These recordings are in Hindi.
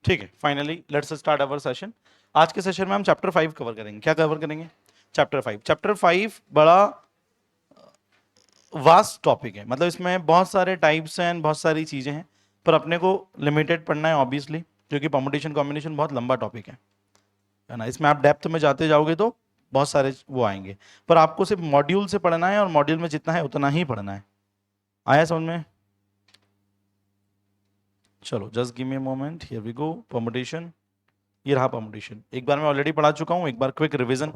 ठीक है, finally let's start our session. आज के सेशन में हम चैप्टर 5 कवर करेंगे। क्या कवर करेंगे? चैप्टर 5। चैप्टर 5 बड़ा वास्ट टॉपिक है, मतलब इसमें बहुत सारे टाइप्स हैं, बहुत सारी चीजें हैं, पर अपने को लिमिटेड पढ़ना है ऑब्वियसली, क्योंकि परमुटेशन कॉम्बिनेशन बहुत लंबा टॉपिक है ना। इसमें आप डेप्थ में जाते जाओगे तो बहुत सारे वो आएंगे, पर आपको सिर्फ मॉड्यूल से पढ़ना है और मॉड्यूल में जितना है उतना ही पढ़ना है। आया समझ में? चलो just give me a moment, here we go. Permutation, ये रहा परमुटेशन। एक बार मैं ऑलरेडी पढ़ा चुका हूं, एक बार क्विक रिवीजन,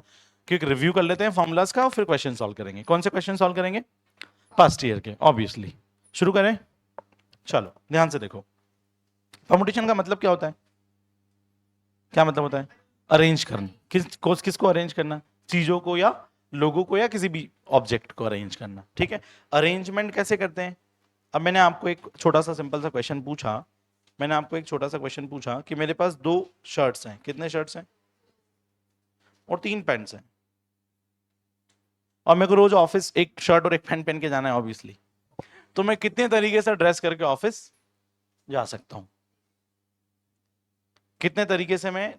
क्विक रिव्यू कर लेते हैं फॉर्मूलाज का और फिर क्वेश्चन सॉल्व करेंगे। कौन से क्वेश्चन सॉल्व करेंगे? फर्स्ट ईयर के ऑब्वियसली। शुरू करें? चलो ध्यान से देखो, परमुटेशन का मतलब क्या होता है? क्या मतलब होता है? अरेंज करना। किसको अरेंज करना? चीजों को या लोगों को या किसी भी ऑब्जेक्ट को अरेंज करना। ठीक है, अरेंजमेंट कैसे करते हैं? अब मैंने आपको एक छोटा सा सिंपल सा क्वेश्चन पूछा, कि मेरे पास 2 शर्ट्स हैं। कितने शर्ट्स हैं? और 3 पैंट्स हैं, और मेरे को रोज ऑफिस एक शर्ट और एक पैंट पहन के जाना है ऑब्वियसली। तो मैं कितने तरीके से ड्रेस करके ऑफिस जा सकता हूं? कितने तरीके से मैं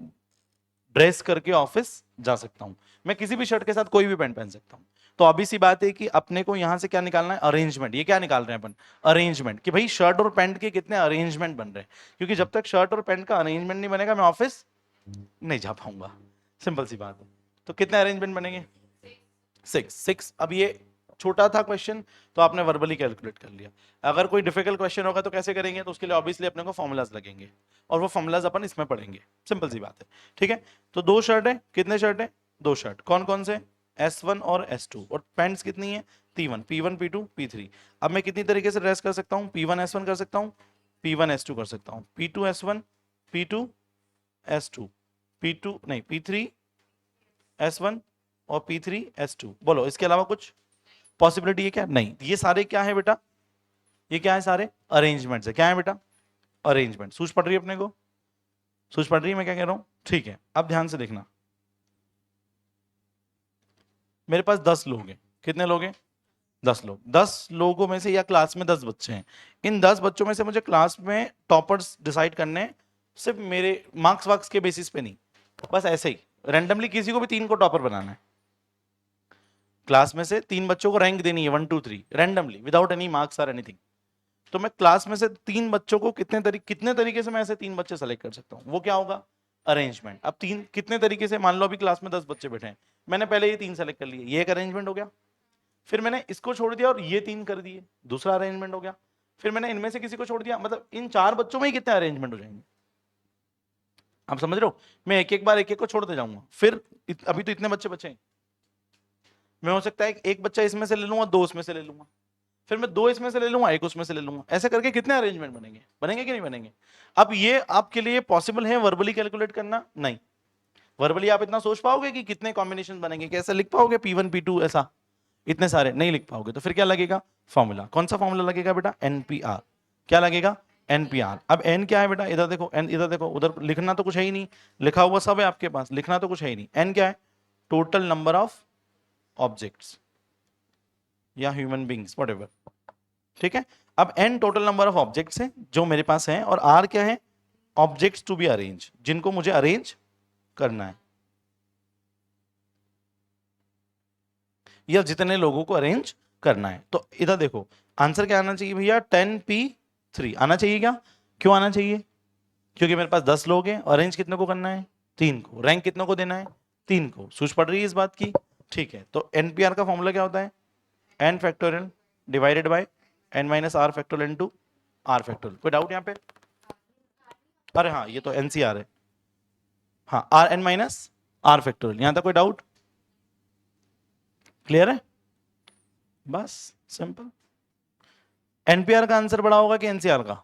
ड्रेस करके ऑफिस जा सकता हूं? मैं किसी भी शर्ट के साथ कोई भी पैंट पहन सकता हूं। तो अभी सी बात है कि अपने को यहां से क्या निकालना है? अरेंजमेंट। ये क्या निकाल रहे हैं अपन? अरेंजमेंट, कि भाई शर्ट और पैंट के कितने अरेंजमेंट बन रहे हैं, क्योंकि जब तक शर्ट और पैंट का अरेंजमेंट नहीं बनेगा मैं ऑफिस नहीं जा पाऊंगा। सिंपल सी बात है। तो कितने अरेंजमेंट बनेंगे? 6। अब ये छोटा था क्वेश्चन, तो आपने वर्बली कैलकुलेट कर लिया। अगर कोई डिफिकल्ट क्वेश्चन होगा तो कैसे करेंगे? तो उसके लिए ऑब्वियसली अपने को फॉर्मूलाज लगेंगे, और वो फॉर्मूलाज अपन इसमें पढ़ेंगे। सिंपल सी बात है। ठीक है, तो 2 शर्ट है। कितने शर्ट है? 2 शर्ट। कौन कौन से? S1 और S2। और पैंट्स कितनी है? P1, P1, P2, P3। अब मैं कितनी तरीके से ड्रेस कर सकता हूँ? P1 S1 कर सकता हूँ, P1 S2 कर सकता हूँ, P2 S1, P2 S2, P2 नहीं P3 S1 और P3 S2। बोलो इसके अलावा कुछ पॉसिबिलिटी है क्या? नहीं। ये सारे क्या है बेटा? ये क्या है? सारे अरेंजमेंट्स है। क्या है बेटा? अरेंजमेंट। सूझ पड़ रही है अपने को? सूझ पड़ रही है मैं क्या कह रहा हूं? ठीक है, अब ध्यान से देखना। मेरे पास 10 लोग हैं। कितने लोग हैं? 10 लोग। 10 लोगों में से, या क्लास में 10 बच्चे हैं, इन 10 बच्चों में से मुझे क्लास में टॉपर्स डिसाइड करने हैं, सिर्फ मेरे मार्क्स वार्क्स के बेसिस पे नहीं, बस ऐसे ही रैंडमली किसी को भी 3 को टॉपर बनाना है। क्लास में से 3 बच्चों को रैंक देनी है 1 2 3 रैंडमली, विदाउट एनी मार्क्स और एनीथिंग। तो मैं क्लास में से 3 बच्चों को कितने तरीके से मैं ऐसे 3 बच्चे सेलेक्ट कर सकता हूँ? वो क्या होगा? अरेंजमेंट। अब 3 कितने तरीके से? मान लो अभी क्लास में 10 बच्चे बैठे हैं, मैंने पहले ये 3 सेलेक्ट कर लिए, ये एक अरेंजमेंट हो गया। फिर मैंने इसको छोड़ दिया और ये 3 कर दिए, दूसरा अरेंजमेंट हो गया। फिर मैंने इनमें से किसी को छोड़ दिया, मतलब इन 4 बच्चों में ही कितने अरेंजमेंट हो जाएंगे? आप समझ रहे हो? मैं एक एक बार एक एक को छोड़ते जाऊंगा। फिर अभी तो इतने बच्चे बचे हैं, मैं हो सकता है एक बच्चा इसमें से ले लूंगा, 2 उसमें से ले लूंगा, फिर मैं 2 इसमें से ले लूंगा, 1 उसमें से ले लूंगा। ऐसे करके कितने अरेंजमेंट बनेंगे? बनेंगे कि नहीं बनेंगे? अब ये आपके लिए पॉसिबल है वर्बली कैलकुलेट करना? नहीं। वर्बली आप इतना सोच पाओगे कि कितने कॉम्बिनेशन बनेंगे? कैसे लिख पाओगे P1 P2 ऐसा? इतने सारे नहीं लिख पाओगे। तो फिर क्या लगेगा? फॉर्मूला। कौन सा फॉर्मूला लगेगा बेटा? NPR। क्या लगेगा? NPR। अब N क्या है बेटा? इधर देखो, N इधर देखो, उधर लिखना तो कुछ है ही नहीं, लिखा हुआ सब है आपके पास, लिखना तो कुछ है ही नहीं। N क्या है? टोटल नंबर ऑफ ऑब्जेक्ट्स या ह्यूमन बींग्स, व्हाटएवर। ठीक है, अब N total number of objects है जो मेरे पास है, और R क्या है? ऑब्जेक्ट्स टू बी अरेंज, जिनको मुझे अरेंज करना है, या जितने लोगों को अरेंज करना है। तो इधर देखो, आंसर क्या आना चाहिए भैया? 10P3 आना चाहिए। क्या? क्यों आना चाहिए? क्योंकि मेरे पास 10 लोग हैं, अरेंज कितने को करना है? 3 को। रैंक कितने को देना है? 3 को। सूझ पड़ रही है इस बात की? ठीक है, तो NPR का फॉर्मूला क्या होता है? N factorial divided bye N minus R factorial into R factorial. कोई डाउट यहाँ पे? अरे हाँ, ये तो NCR है। हाँ, RN माइनस R फैक्टोरियल। यहां तक कोई डाउट? क्लियर है? बस सिंपल। NPR का आंसर बड़ा होगा कि NCR का?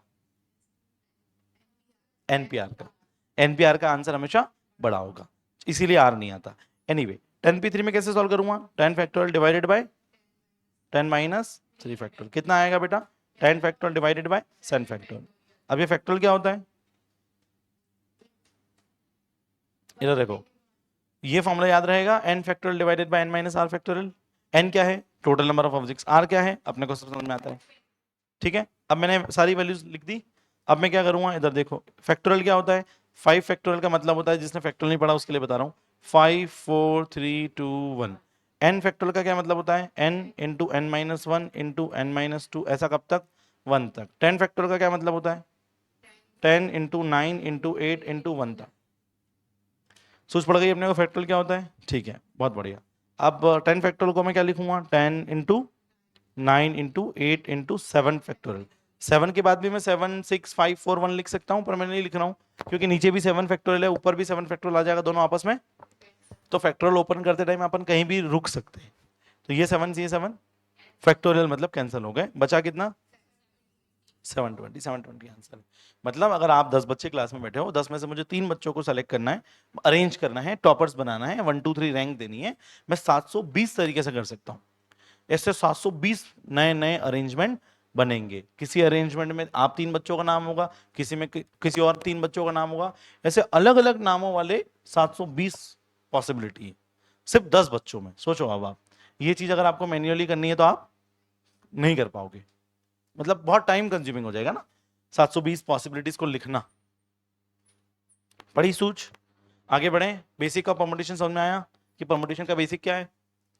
NPR का। NPR का आंसर हमेशा बड़ा होगा, इसीलिए R नहीं आता। एनीवे, 10P3 में कैसे सॉल्व करूंगा? 10 factorial divided bye 10 minus 3 factorial. कितना आएगा बेटा? 10 फैक्टोरियल डिवाइडेड बाय 7 फैक्टोरियल। अब ये फैक्टोरियल क्या होता है? इधर देखो, ये फॉर्मूला याद रहेगा, n factorial divided bye n minus r factorial. n क्या है? Total number of objects. r क्या है? अपने को सब समझ में आता है। ठीक है, अब मैंने सारी वैल्यूज लिख दी, अब मैं क्या करूंगा, इधर देखो फैक्टोरियल क्या होता है, 5 फैक्टोरियल का मतलब होता है, जिसने फैक्टोरियल नहीं पढ़ा उसके लिए बता रहा हूँ, 5 4 3 2 1। एन फैक्टोरियल का क्या मतलब होता है, n into n minus one into n minus two, ऐसा कब तक, 1 तक। 10 फैक्टोरियल का क्या मतलब होता है, 10 इंटू 9 इंटू 8 इंटू 1 तक। सोच पड़ गई अपने को फैक्टोरियल क्या होता है, ठीक है, बहुत बढ़िया। अब 10 फैक्टोरियल को मैं क्या लिखूंगा, 10 इंटू 9 इंटू 8 इंटू 7 फैक्टोरियल। 7 के बाद भी मैं 7 6 5 4 1 लिख सकता हूं, पर मैं नहीं लिख रहा हूं क्योंकि नीचे भी 7 फैक्टोरियल है, ऊपर भी 7 फैक्टोरियल आ जाएगा, दोनों आपस में। तो फैक्टोरियल ओपन करते टाइम अपन कहीं भी रुक सकते हैं। तो ये 7 से ये 7 फैक्टोरियल मतलब कैंसिल हो गए, बचा कितना, 720। 720 आंसर है। मतलब अगर आप 10 बच्चे क्लास में बैठे हो, 10 में से मुझे 3 बच्चों को सेलेक्ट करना है, अरेंज करना है, टॉपर्स बनाना है, 1 2 3 रैंक देनी है, मैं 720 तरीके से कर सकता हूं। ऐसे 720 नए नए अरेंजमेंट बनेंगे। किसी अरेंजमेंट में आप 3 बच्चों का नाम होगा, किसी में किसी और 3 बच्चों का नाम होगा, ऐसे अलग अलग नामों वाले 720 पॉसिबिलिटी है सिर्फ 10 बच्चों में। सोचो अब आप, ये चीज अगर आपको मैन्युअली करनी है तो आप नहीं कर पाओगे, मतलब बहुत टाइम कंज्यूमिंग हो जाएगा ना 720 पॉसिबिलिटीज को लिखना। बड़ी सूझ, आगे बढ़े। बेसिक का परमुटेशन समझ में आया कि परमुटेशन का बेसिक क्या है,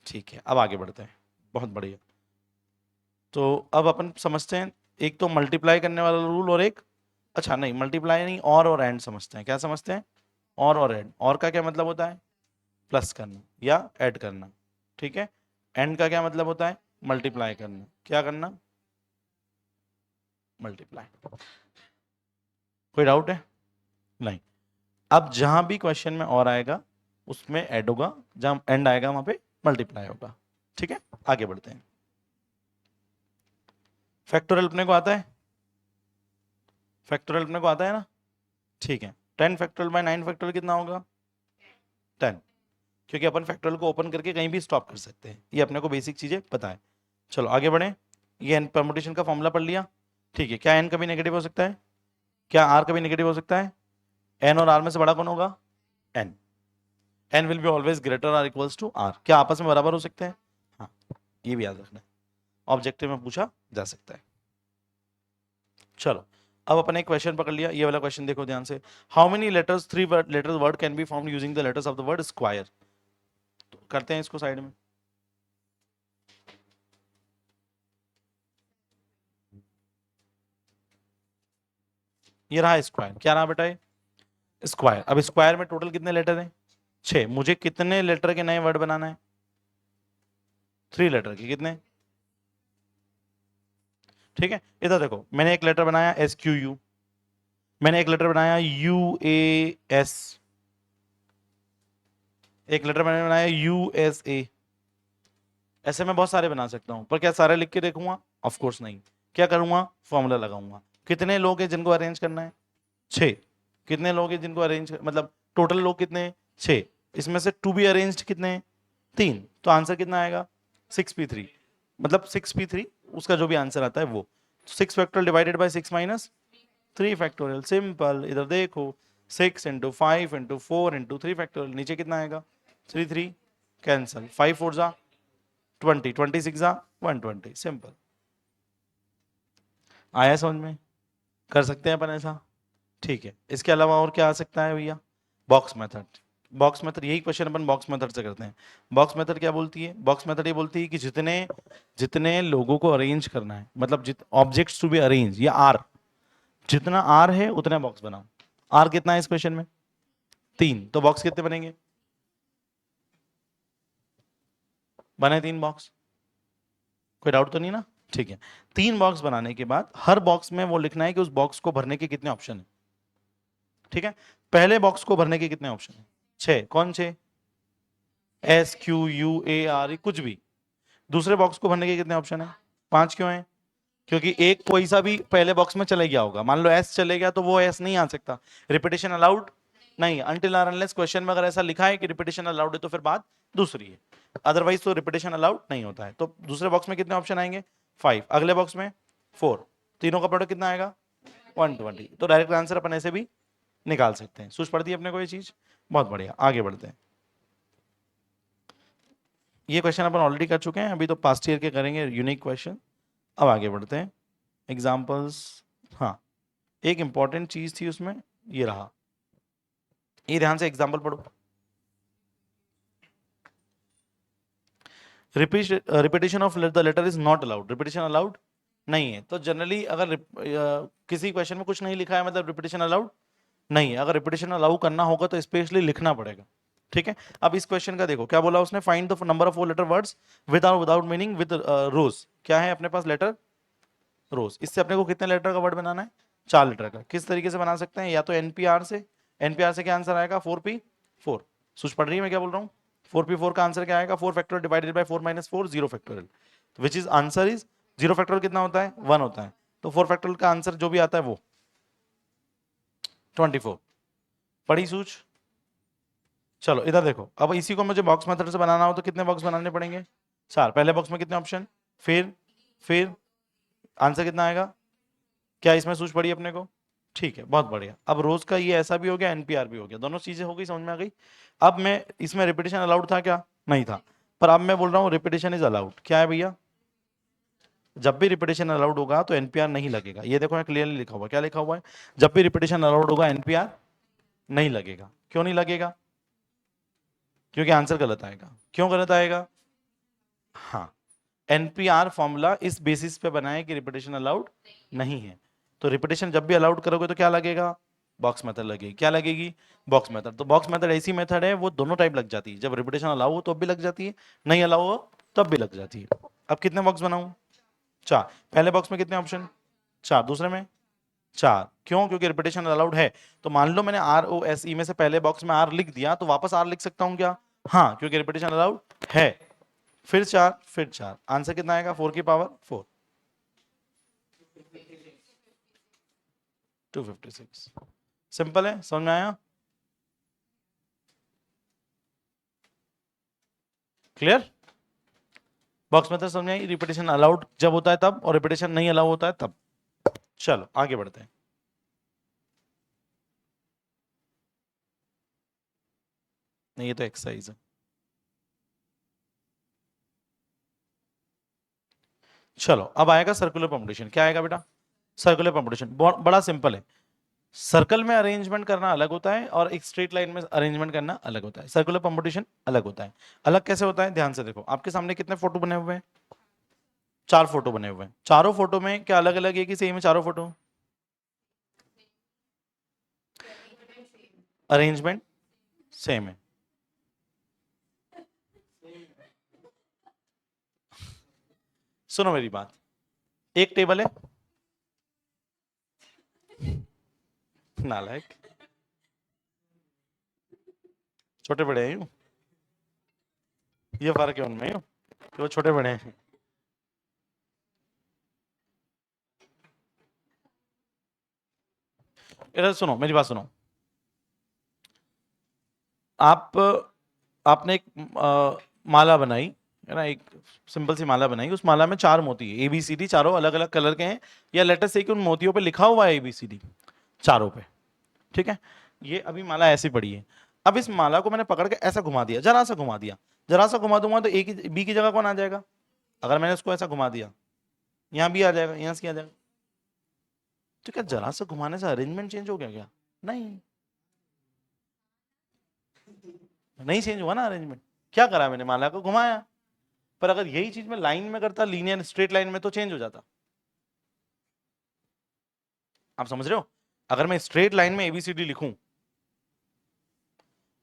ठीक है, अब आगे बढ़ते हैं, बहुत बढ़िया। तो अब अपन समझते हैं, एक तो मल्टीप्लाई करने वाला रूल, और एक, अच्छा नहीं मल्टीप्लाई नहीं, और एंड समझते हैं। क्या समझते हैं, और एंड। और का क्या मतलब होता है, प्लस करना या ऐड करना, ठीक है। एंड का क्या मतलब होता है, मल्टीप्लाई करना, क्या करना, मल्टीप्लाई। कोई डाउट है, नहीं। अब जहां भी क्वेश्चन में और आएगा उसमें ऐड होगा, जहां एंड आएगा वहां पे मल्टीप्लाई होगा, ठीक है। आगे बढ़ते हैं। फैक्टोरियल अपने को आता है, फैक्टोरियल अपने को आता है ना, ठीक है। 10 फैक्टोरियल बाय 9 फैक्टोरियल कितना होगा, 10, क्योंकि अपन फैक्टोरियल को ओपन करके कहीं भी स्टॉप कर सकते हैं, ये अपने को बेसिक चीजें पता है। चलो आगे बढ़े। ये एन परमुटेशन का फॉर्मूला पढ़ लिया, ठीक है। क्या एन कभी नेगेटिव हो सकता है, क्या आर कभी नेगेटिव हो सकता है, एन और आर में से बड़ा कौन होगा, n. N will be always greater or equals to r. क्या आपस में बराबर हो सकते हैं, हाँ, ये भी याद रखना है, ऑब्जेक्टिव में पूछा जा सकता है। चलो अब अपन एक क्वेश्चन पकड़ लिया, ये वाला क्वेश्चन देखो ध्यान से। How many letters, 3 letters word can be found using the letters of the word square. तो करते हैं इसको साइड में। ये रहा स्क्वायर, क्या रहा बेटा, ये स्क्वायर। अब स्क्वायर में टोटल कितने लेटर हैं, 6। मुझे कितने लेटर के नए वर्ड बनाना है, 3 लेटर के, कितने, ठीक है। इधर देखो, मैंने एक लेटर बनाया एस क्यू यू, मैंने एक लेटर बनाया यू ए एस, एक लेटर मैंने बनाया यू एस ए। ऐसे मैं बहुत सारे बना सकता हूं, पर क्या सारे लिख के देखूंगा, ऑफ कोर्स नहीं। क्या करूंगा, फॉर्मूला लगाऊंगा। कितने लोग हैं जिनको अरेंज करना है, 6। कितने लोग हैं जिनको अरेंज, मतलब टोटल लोग कितने हैं, 6। इसमें से टू बी अरेंज्ड कितने हैं, 3। तो आंसर कितना आएगा, 6p3, मतलब 6p3, उसका जो भी आंसर आता है वो। 6 factorial divided bye 6 minus 3 factorial, simple. इधर देखो 6 इंटू 5 इंटू 4 इंटू 3 फैक्टोरियल, नीचे कितना आएगा, 3 3 कैंसल, 5 4 जा 20, 26 जा 120, सिंपल। आया समझ में, कर सकते हैं अपन ऐसा, ठीक है। इसके अलावा और क्या आ सकता है भैया, बॉक्स मेथड। बॉक्स मेथड, यही क्वेश्चन अपन बॉक्स मेथड से करते हैं। बॉक्स मेथड क्या बोलती है, बॉक्स मेथड ये बोलती है कि जितने जितने लोगों को अरेंज करना है, मतलब ऑब्जेक्ट्स टू बी अरेंज, या आर, जितना आर है उतना बॉक्स बनाओ। आर कितना है इस क्वेश्चन में, 3, तो बॉक्स कितने बनेंगे, बने 3 बॉक्स। कोई डाउट तो नहीं ना, ठीक है। 3 बॉक्स बनाने के बाद हर बॉक्स में वो लिखना है कि उस बॉक्स को भरने के कितने ऑप्शन है, ठीक है। पहले बॉक्स को भरने के कितने ऑप्शन है, 6। कौन 6, S Q U A R, कुछ भी। दूसरे बॉक्स को भरने के कितने ऑप्शन है, 5। क्यों है, क्योंकि एक कोई सा भी पहले बॉक्स में चले गया होगा, मान लो एस चले गया तो वो एस नहीं आ सकता। रिपीटेशन अलाउड नहीं, अनटिल और अनलेस क्वेश्चन में अगर ऐसा लिखा है कि रिपीटेशन अलाउड है तो फिर बात दूसरी है, अदरवाइज तो रिपीटेशन अलाउड नहीं होता है। तो दूसरे बॉक्स में कितने ऑप्शन आएंगे, 5। अगले बॉक्स में 4, तीनों का प्रोडक्ट कितना आएगा, 120। तो डायरेक्ट आंसर अपन ऐसे भी निकाल सकते हैं। सूझ पड़ती है अपने को ये चीज, बहुत बढ़िया। आगे बढ़ते हैं। ये क्वेश्चन अपन ऑलरेडी कर चुके हैं, अभी तो पास्ट ईयर के करेंगे यूनिक क्वेश्चन। अब आगे बढ़ते हैं, एग्जाम्पल्स। हाँ, एक इंपॉर्टेंट चीज थी उसमें, ये रहा, ये ध्यान से एग्जाम्पल पढ़ो। Repetition of the letter is not allowed, repetition allowed नहीं है। तो जनरली अगर किसी क्वेश्चन में कुछ नहीं लिखा है मतलब रिपीटेशन अलाउड नहीं है। अगर रिपीटेशन अलाउ करना होगा तो स्पेशली लिखना पड़ेगा, ठीक है। अब इस क्वेश्चन का देखो क्या बोला उसने, find the number of four letter words with और विदाउट मीनिंग विद रोज। क्या है अपने पास लेटर रोज, इससे अपने को कितने लेटर का वर्ड बनाना है, 4 लेटर का। किस तरीके से बना सकते हैं, या तो एनपीआर से, एनपीआर से क्या आंसर आएगा 4p4। सोच पढ़ रही है मैं क्या बोल रहा हूँ, 4p4 का आंसर क्या आएगा 4 factorial divided bye 4 minus 4 0 factorial, which is answer is 0 factorial कितना होता है 1 होता है। तो 4 फैक्टोरियल का आंसर जो भी आता है वो 24। पढ़ी सूच। चलो इधर देखो, अब इसी को मुझे बॉक्स मेथड से बनाना हो तो कितने बॉक्स बनाने पड़ेंगे, 4। पहले बॉक्स में कितने ऑप्शन, फिर आंसर कितना आएगा, क्या इसमें सूच पड़ी अपने को, ठीक है बहुत बढ़िया। अब रोज का ये ऐसा भी हो गया, एनपीआर भी हो गया, दोनों चीजें हो गई, समझ में आ गई। अब मैं इसमें रिपीटेशन अलाउड था क्या, नहीं था, पर अब मैं बोल रहा हूँ रिपीटेशन इज अलाउड। क्या है भैया, जब भी रिपीटेशन अलाउड होगा तो एनपीआर नहीं लगेगा। ये देखो मैं क्लियरली लिखा हुआ, क्या लिखा हुआ है, जब भी रिपीटेशन अलाउड होगा एनपीआर नहीं लगेगा। क्यों नहीं लगेगा, क्योंकि आंसर गलत आएगा। क्यों गलत आएगा, हाँ, एनपीआर फॉर्मूला इस बेसिस पे बना है कि रिपीटेशन अलाउड नहीं है। तो रिपीटेशन जब भी अलाउड करोगे तो क्या लगेगा, बॉक्स मेथड लगेगी। क्या लगेगी, बॉक्स मेथड। तो बॉक्स मेथड ऐसी मेथड है वो दोनों टाइप लग जाती है, जब रिपीटेशन अलाउ हो तो भी लग जाती है, नहीं अलाउ हो तब भी लग जाती है। अब कितने बॉक्स बनाऊं, 4। पहले बॉक्स में कितने ऑप्शन, 4, दूसरे में 4। क्यों, क्योंकि रिपीटेशन अलाउड है। तो मान लो मैंने ROSE में से पहले बॉक्स में R लिख दिया तो वापस R लिख सकता हूं क्या, हाँ, क्योंकि रिपीटेशन अलाउड है। फिर 4, फिर 4, आंसर कितना आएगा 4 की पावर 4, 256। सिंपल है, समझ में आया, क्लियर। बॉक्स मेथड समझ में आई, रिपीटेशन अलाउड जब होता है तब, और रिपीटेशन नहीं अलाउ होता है तब। चलो आगे बढ़ते हैं। नहीं ये तो एक्सरसाइज है। चलो अब आएगा सर्कुलर परम्यूटेशन। क्या आएगा बेटा, सर्कुलर परम्यूटेशन बहुत बड़ा सिंपल है। सर्कल में अरेंजमेंट करना अलग होता है और एक स्ट्रेट लाइन में अरेंजमेंट करना अलग होता है। सर्कुलर परम्यूटेशन अलग होता है। अलग कैसे होता है, ध्यान से देखो, आपके सामने कितने फोटो बने हुए हैं, 4 फोटो बने हुए हैं। चारों फोटो में क्या अलग अलग है कि सेम है, चारों फोटो अरेंजमेंट सेम है। सुनो मेरी बात, एक टेबल है, नालायक, छोटे बड़े हैं यूं, ये फर्क है उनमें यूं कि वो छोटे बड़े हैं। इधर सुनो मेरी बात सुनो, आप आपने एक माला बनाई है ना, एक सिंपल सी माला बनाई, उस माला में 4 मोती है, ABCD चारों अलग अलग कलर के हैं, या लेटर से कि उन मोतियों पे लिखा हुआ है ABCD चारों पे, ठीक है। ये अभी माला ऐसी पड़ी है। अब इस माला को मैंने पकड़ के ऐसा घुमा दिया, जरा सा घुमा दिया, जरा सा घुमा दूंगा तो A की B की जगह कौन आ जाएगा, अगर मैंने उसको ऐसा घुमा दिया यहाँ भी आ जाएगा, यहाँ से आ जाएगा। तो क्या जरा सा घुमाने से अरेंजमेंट चेंज हो गया क्या, नहीं, नहीं चेंज हुआ ना अरेंजमेंट। क्या करा मैंने, माला को घुमाया, पर अगर यही चीज मैं लाइन में करता, लीनियर स्ट्रेट लाइन में, तो चेंज हो जाता। आप समझ रहे हो, अगर मैं स्ट्रेट लाइन में ABCD लिखूं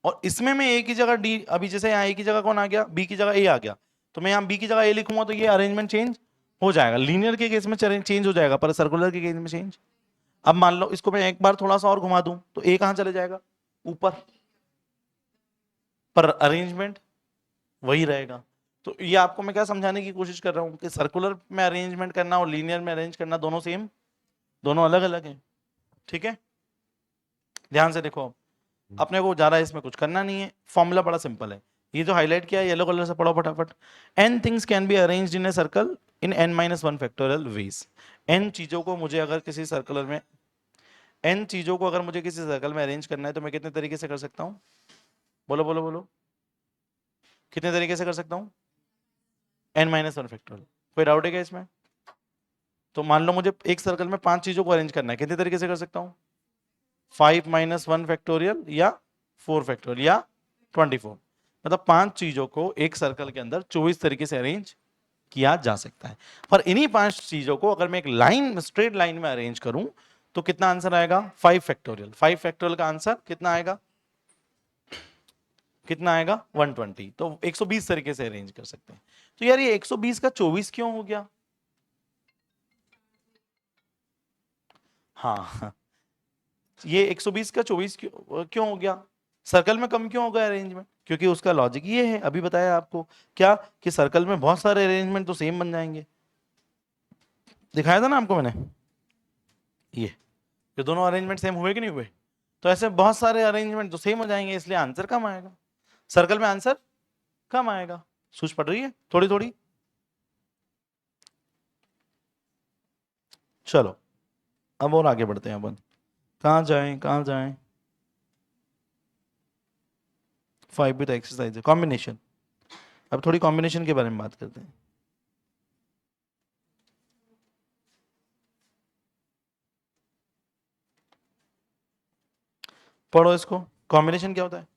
और इसमें मैं A की जगह D, अभी जैसे यहाँ A की जगह कौन आ गया, B की जगह A आ गया, तो मैं यहाँ B की जगह A लिखूंगा तो ये अरेंजमेंट चेंज हो जाएगा। लीनियर के केस में चेंज हो जाएगा, पर सर्कुलर के केस में चेंज। अब मान लो इसको मैं एक बार थोड़ा सा और घुमा दूं तो A कहां चले जाएगा, ऊपर, पर अरेंजमेंट वही रहेगा। तो ये आपको मैं क्या समझाने की कोशिश कर रहा हूँ कि सर्कुलर में अरेंजमेंट करना और लीनियर में अरेंज करना दोनों सेम, दोनों अलग अलग है, ठीक है। ध्यान से देखो, अपने को ज्यादा इसमें कुछ करना नहीं है, फॉर्मूला बड़ा सिंपल है। ये जो हाईलाइट किया है येलो कलर से पढ़ो फटाफट। n things can be arranged in a circle in n-1 factorial veg. n चीजों को मुझे अगर किसी सर्कुलर में, n चीजों को अगर मुझे किसी सर्कल में अरेंज करना है तो मैं कितने तरीके से कर सकता हूँ, बोलो बोलो बोलो, कितने तरीके से कर सकता हूँ, n-1 फैक्टोरियल। कोई डाउट है क्या इसमें, तो मान लो मुझे एक सर्कल में 5 चीजों को अरेंज करना है, कितने तरीके से कर सकता हूँ? 5 - 1 फैक्टोरियल या 4 फैक्टोरियल या 24। मतलब 5 चीजों को एक सर्कल के अंदर 24 तरीके से अरेंज किया जा सकता है। और इन्हीं 5 चीजों को अगर मैं एक लाइन, स्ट्रेट लाइन में अरेंज करूं तो कितना आंसर आएगा? 5 फैक्टोरियल। 5 फैक्टोरियल का आंसर कितना आएगा? कितना आएगा? 120। तो 120 तरीके से अरेंज कर सकते हैं। तो यार ये 120 का 24 क्यों हो गया? हाँ, ये 120 का 24 क्यों हो गया? सर्कल में कम क्यों हो गया अरेंजमेंट? क्योंकि उसका लॉजिक ये है, अभी बताया आपको क्या, कि सर्कल में बहुत सारे अरेंजमेंट तो सेम बन जाएंगे। दिखाया था ना आपको मैंने, ये दोनों अरेंजमेंट सेम हुए कि नहीं हुए? तो ऐसे बहुत सारे अरेंजमेंट तो सेम हो जाएंगे, इसलिए आंसर कम आएगा, सर्कल में आंसर कम आएगा। सूझ पड़ रही है थोड़ी थोड़ी? चलो अब और आगे बढ़ते हैं अपन। कहाँ जाएं, कहाँ जाएं? 5 भी तो एक्सरसाइज है, कॉम्बिनेशन। अब थोड़ी कॉम्बिनेशन के बारे में बात करते हैं। पढ़ो इसको। कॉम्बिनेशन क्या होता है?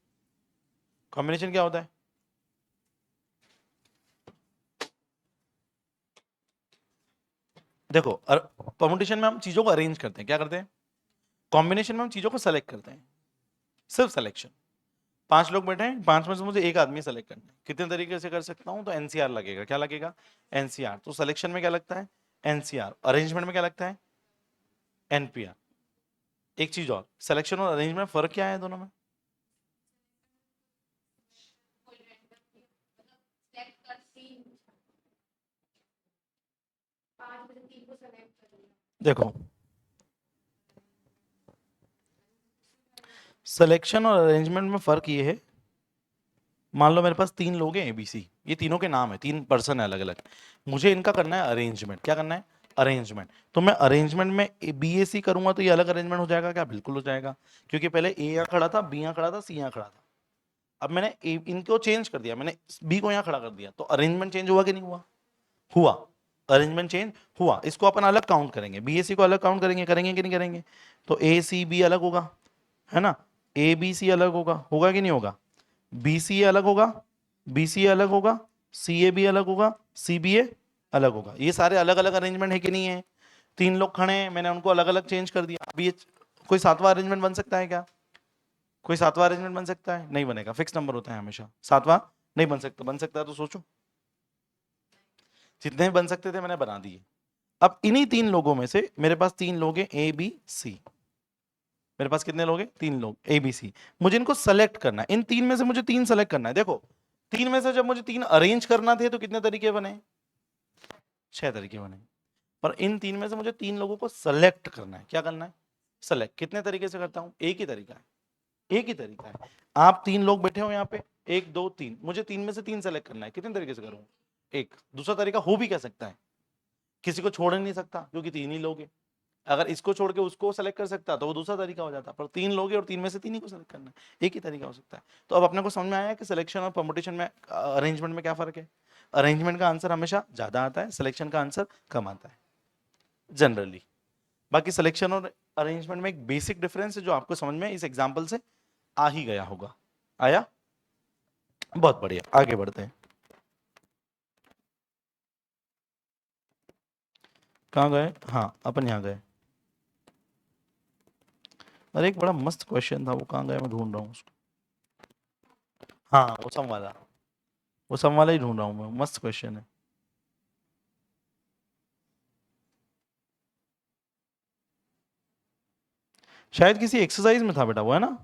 कॉम्बिनेशन क्या होता है? देखो, परमुटेशन में हम चीजों को अरेंज करते हैं, क्या करते हैं? कॉम्बिनेशन में हम चीजों को सेलेक्ट करते हैं, सिर्फ सिलेक्शन। 5 लोग बैठे हैं, 5 में से मुझे एक आदमी सेलेक्ट करना है, कितने तरीके से कर सकता हूं? तो एनसीआर लगेगा। क्या लगेगा? एनसीआर। तो सिलेक्शन में क्या लगता है? एनसीआर। अरेंजमेंट में क्या लगता है? एनपीआर। एक चीज और, सिलेक्शन और अरेंजमेंट में फर्क क्या है दोनों में? देखो, सिलेक्शन और अरेंजमेंट में फर्क ये है, मान लो मेरे पास 3 लोग हैं एबीसी, ये तीनों के नाम है, 3 पर्सन है अलग अलग, मुझे इनका करना है अरेंजमेंट। क्या करना है? अरेंजमेंट। तो मैं अरेंजमेंट में बीएसी करूंगा तो ये अलग अरेंजमेंट हो जाएगा क्या? बिल्कुल हो जाएगा, क्योंकि पहले ए यहाँ खड़ा था, बी यहाँ खड़ा था, सी यहाँ खड़ा था। अब मैंने इनको चेंज कर दिया, मैंने बी को यहाँ खड़ा कर दिया, तो अरेंजमेंट चेंज हुआ कि नहीं हुआ? हुआ। अरेंजमेंट चेंज हुआ। इसको अपन अलग काउंट करेंगे, बीएसी को अलग काउंट करेंगे, करेंगे कि नहीं करेंगे? तो ए सी बी अलग होगा, है ना? ए बी सी अलग होगा, होगा कि नहीं होगा? बी सी ए अलग होगा, बी सी ए अलग होगा, सी ए बी अलग होगा, सी बी ए अलग होगा। ये सारे अलग अलग अरेंजमेंट है कि नहीं है? 3 लोग खड़े हैं, मैंने उनको अलग अलग चेंज कर दिया। अभी ये कोई 7वां अरेंजमेंट बन सकता है क्या? कोई 7वां अरेंजमेंट बन सकता है? नहीं बनेगा, फिक्स नंबर होता है हमेशा। 7वां नहीं बन सकता, बन सकता है तो सोचो। जितने भी बन सकते थे मैंने बना दिए। अब इन्हीं 3 लोगों में से मेरे पास 3 लोग हैं ए बी सी। मेरे पास कितने लोग हैं? 3 लोग ए बी सी। मुझे इनको सेलेक्ट करना है, इन 3 में से मुझे 3 सेलेक्ट करना है। देखो, 3 में से जब मुझे 3 अरेंज करना थे तो कितने तरीके बने? 6 तरीके बने। पर इन 3 में से मुझे 3 लोगों को सेलेक्ट करना है। क्या करना है? सेलेक्ट। कितने तरीके से करता हूं? एक ही तरीका है, एक ही तरीका है। आप 3 लोग बैठे हो यहाँ पे, 1 2 3, मुझे 3 में से 3 सेलेक्ट करना है। कितने तरीके से करूँ? एक। दूसरा तरीका हो भी क्या सकता है? किसी को छोड़ नहीं सकता क्योंकि 3 ही लोग हैं। अगर इसको छोड़ के उसको सेलेक्ट कर सकता तो वो दूसरा तरीका हो जाता, पर 3 लोग हैं और 3 में से 3 ही को सेलेक्ट करना है, एक ही तरीका हो सकता है। तो अब अपने को समझ में आया कि सिलेक्शन और परमुटेशन में, अरेंजमेंट में क्या फर्क है? अरेंजमेंट का आंसर हमेशा ज्यादा आता है, सिलेक्शन का आंसर कम आता है जनरली। बाकी सिलेक्शन और अरेंजमेंट में एक बेसिक डिफरेंस है जो आपको समझ में इस एग्जाम्पल से आ ही गया होगा। आया? बहुत बढ़िया, आगे बढ़ते हैं। कहाँ गए? हाँ, अपन यहाँ गए। अरे एक बड़ा मस्त क्वेश्चन था, वो कहाँ गया? मैं ढूंढ रहा हूँ उसको। हाँ, वो सम वाला, वो सम वाला ही ढूंढ रहा हूँ मैं। मस्त क्वेश्चन है। शायद किसी एक्सरसाइज में था बेटा वो, है ना?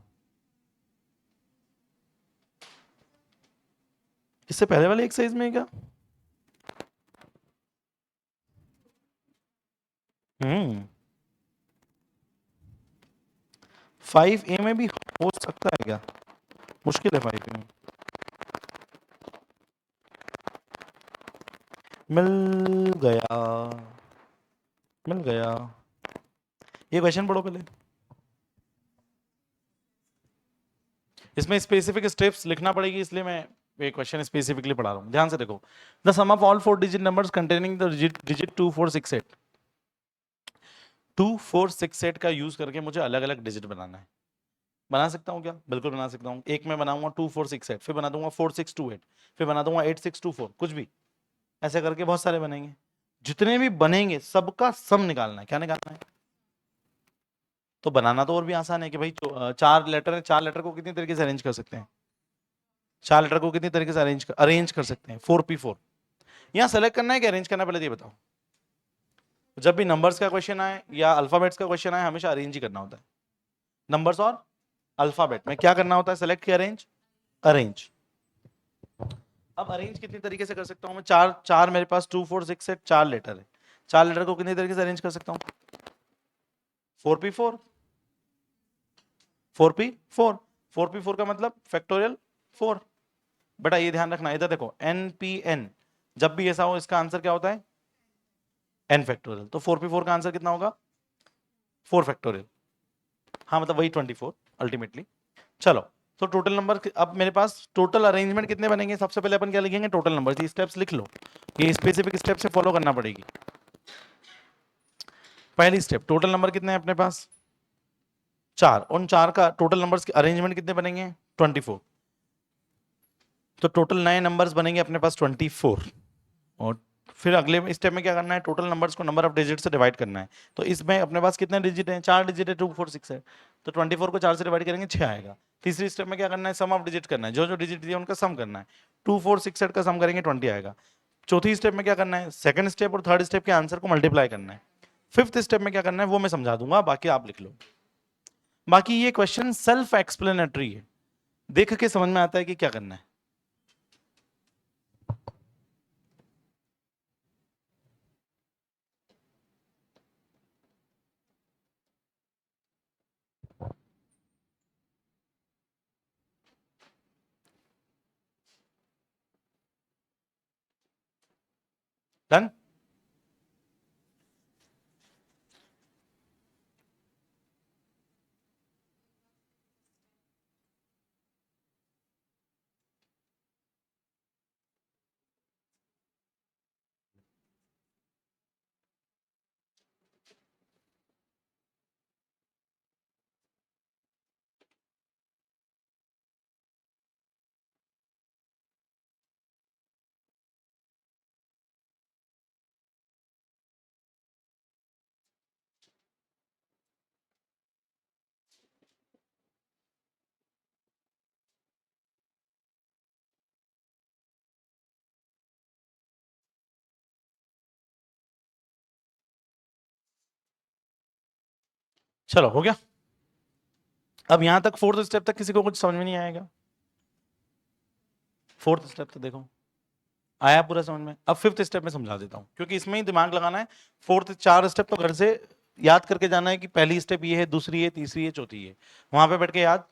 इससे पहले वाले एक्सरसाइज में है क्या? हम्म 5A में भी हो सकता है क्या? मुश्किल है 5A में। मिल गया, मिल गया। ये क्वेश्चन पढ़ो पहले। इसमें स्पेसिफिक स्टेप्स लिखना पड़ेगी, इसलिए मैं ये क्वेश्चन स्पेसिफिकली पढ़ा रहा हूँ। ध्यान से देखो। The sum of all 4 digit numbers containing the digit 2 4 6 8। 2 4 6 8 का यूज करके मुझे अलग अलग डिजिट बनाना है। बना सकता हूँ क्या? बिल्कुल बना सकता हूँ। एक मैं बनाऊंगा 2 4 6 8, फिर बना दूंगा 4 6 2 8, फिर बना दूंगा 8 6 2 4, कुछ भी। ऐसे करके बहुत सारे बनेंगे। जितने भी बनेंगे सबका सम निकालना है। क्या निकालना है? तो बनाना तो और भी आसान है कि भाई 4 लेटर है, 4 लेटर को कितनी तरीके से अरेंज कर सकते हैं? 4 लेटर को कितनी तरीके से अरेंज कर सकते हैं? 4p4। यहाँ सेलेक्ट करना है कि अरेंज करना है, पहले तो ये बताओ। जब भी नंबर्स का क्वेश्चन आए या अल्फाबेट्स का क्वेश्चन आए, हमेशा अरेंज ही करना होता है। नंबर्स और अल्फाबेट में क्या करना होता है? सेलेक्ट किया, अरेंज, अरेंज। अब अरेंज कितनी तरीके से कर सकता हूं मैं? चार चार मेरे पास 2 4 6 8 4 लेटर है। 4 लेटर को कितनी तरीके से अरेंज कर सकता हूं? 4p4, 4p4, 4p4 का मतलब फैक्टोरियल 4। बेटा ये ध्यान रखना, इधर देखो npn, जब भी ऐसा हो इसका आंसर क्या होता है? n factorial. तो 4p4 का आंसर कितना होगा? 4 फैक्टोरियल। हाँ मतलब वही 24 अल्टीमेटली। चलो, तो टोटल नंबर अब मेरे पास टोटल अरेंजमेंट कितने बनेंगे? सबसे पहले अपन क्या लिखेंगे? Total number. स्टेप्स लिख लो, ये स्पेसिफिक स्टेप से फॉलो करना पड़ेगी। पहली स्टेप, टोटल नंबर कितने हैं अपने पास? 4। उन 4 का टोटल नंबर्स के अरेंजमेंट कितने बनेंगे? 24। तो टोटल नए नंबर्स बनेंगे अपने पास 24। और फिर अगले स्टेप में क्या करना है? टोटल नंबर्स को नंबर ऑफ डिजिट से डिवाइड करना है। तो इसमें अपने पास कितने डिजिट हैं? 4 डिजिट है, 2 4 6 है। तो 24 को 4 से डिवाइड करेंगे, 6 आएगा। तीसरी स्टेप में क्या करना है? सम ऑफ डिजिट करना है, जो जो डिजिट दिए उनका सम करना है। 2 4 6 8 का सम करेंगे, 20 आएगा। चौथी स्टेप में क्या करना है? सेकंड स्टेप और थर्ड स्टेप के आंसर को मल्टीप्लाई करना है। फिफ्थ स्टेप में क्या करना है वो मैं समझा दूंगा, बाकी आप लिख लो। बाकी ये क्वेश्चन सेल्फ एक्सप्लेनेटरी है, देख के समझ में आता है कि क्या करना है। डन? चलो हो गया। अब यहां तक फोर्थ स्टेप तक किसी को कुछ समझ में नहीं आएगा? फोर्थ स्टेप तो देखो आया पूरा समझ में। अब फिफ्थ स्टेप में समझा देता हूं, क्योंकि इसमें ही दिमाग लगाना है। फोर्थ 4 स्टेप तो घर से याद करके जाना है कि पहली स्टेप ये है, दूसरी है, तीसरी है, चौथी है। वहां पे बैठ के याद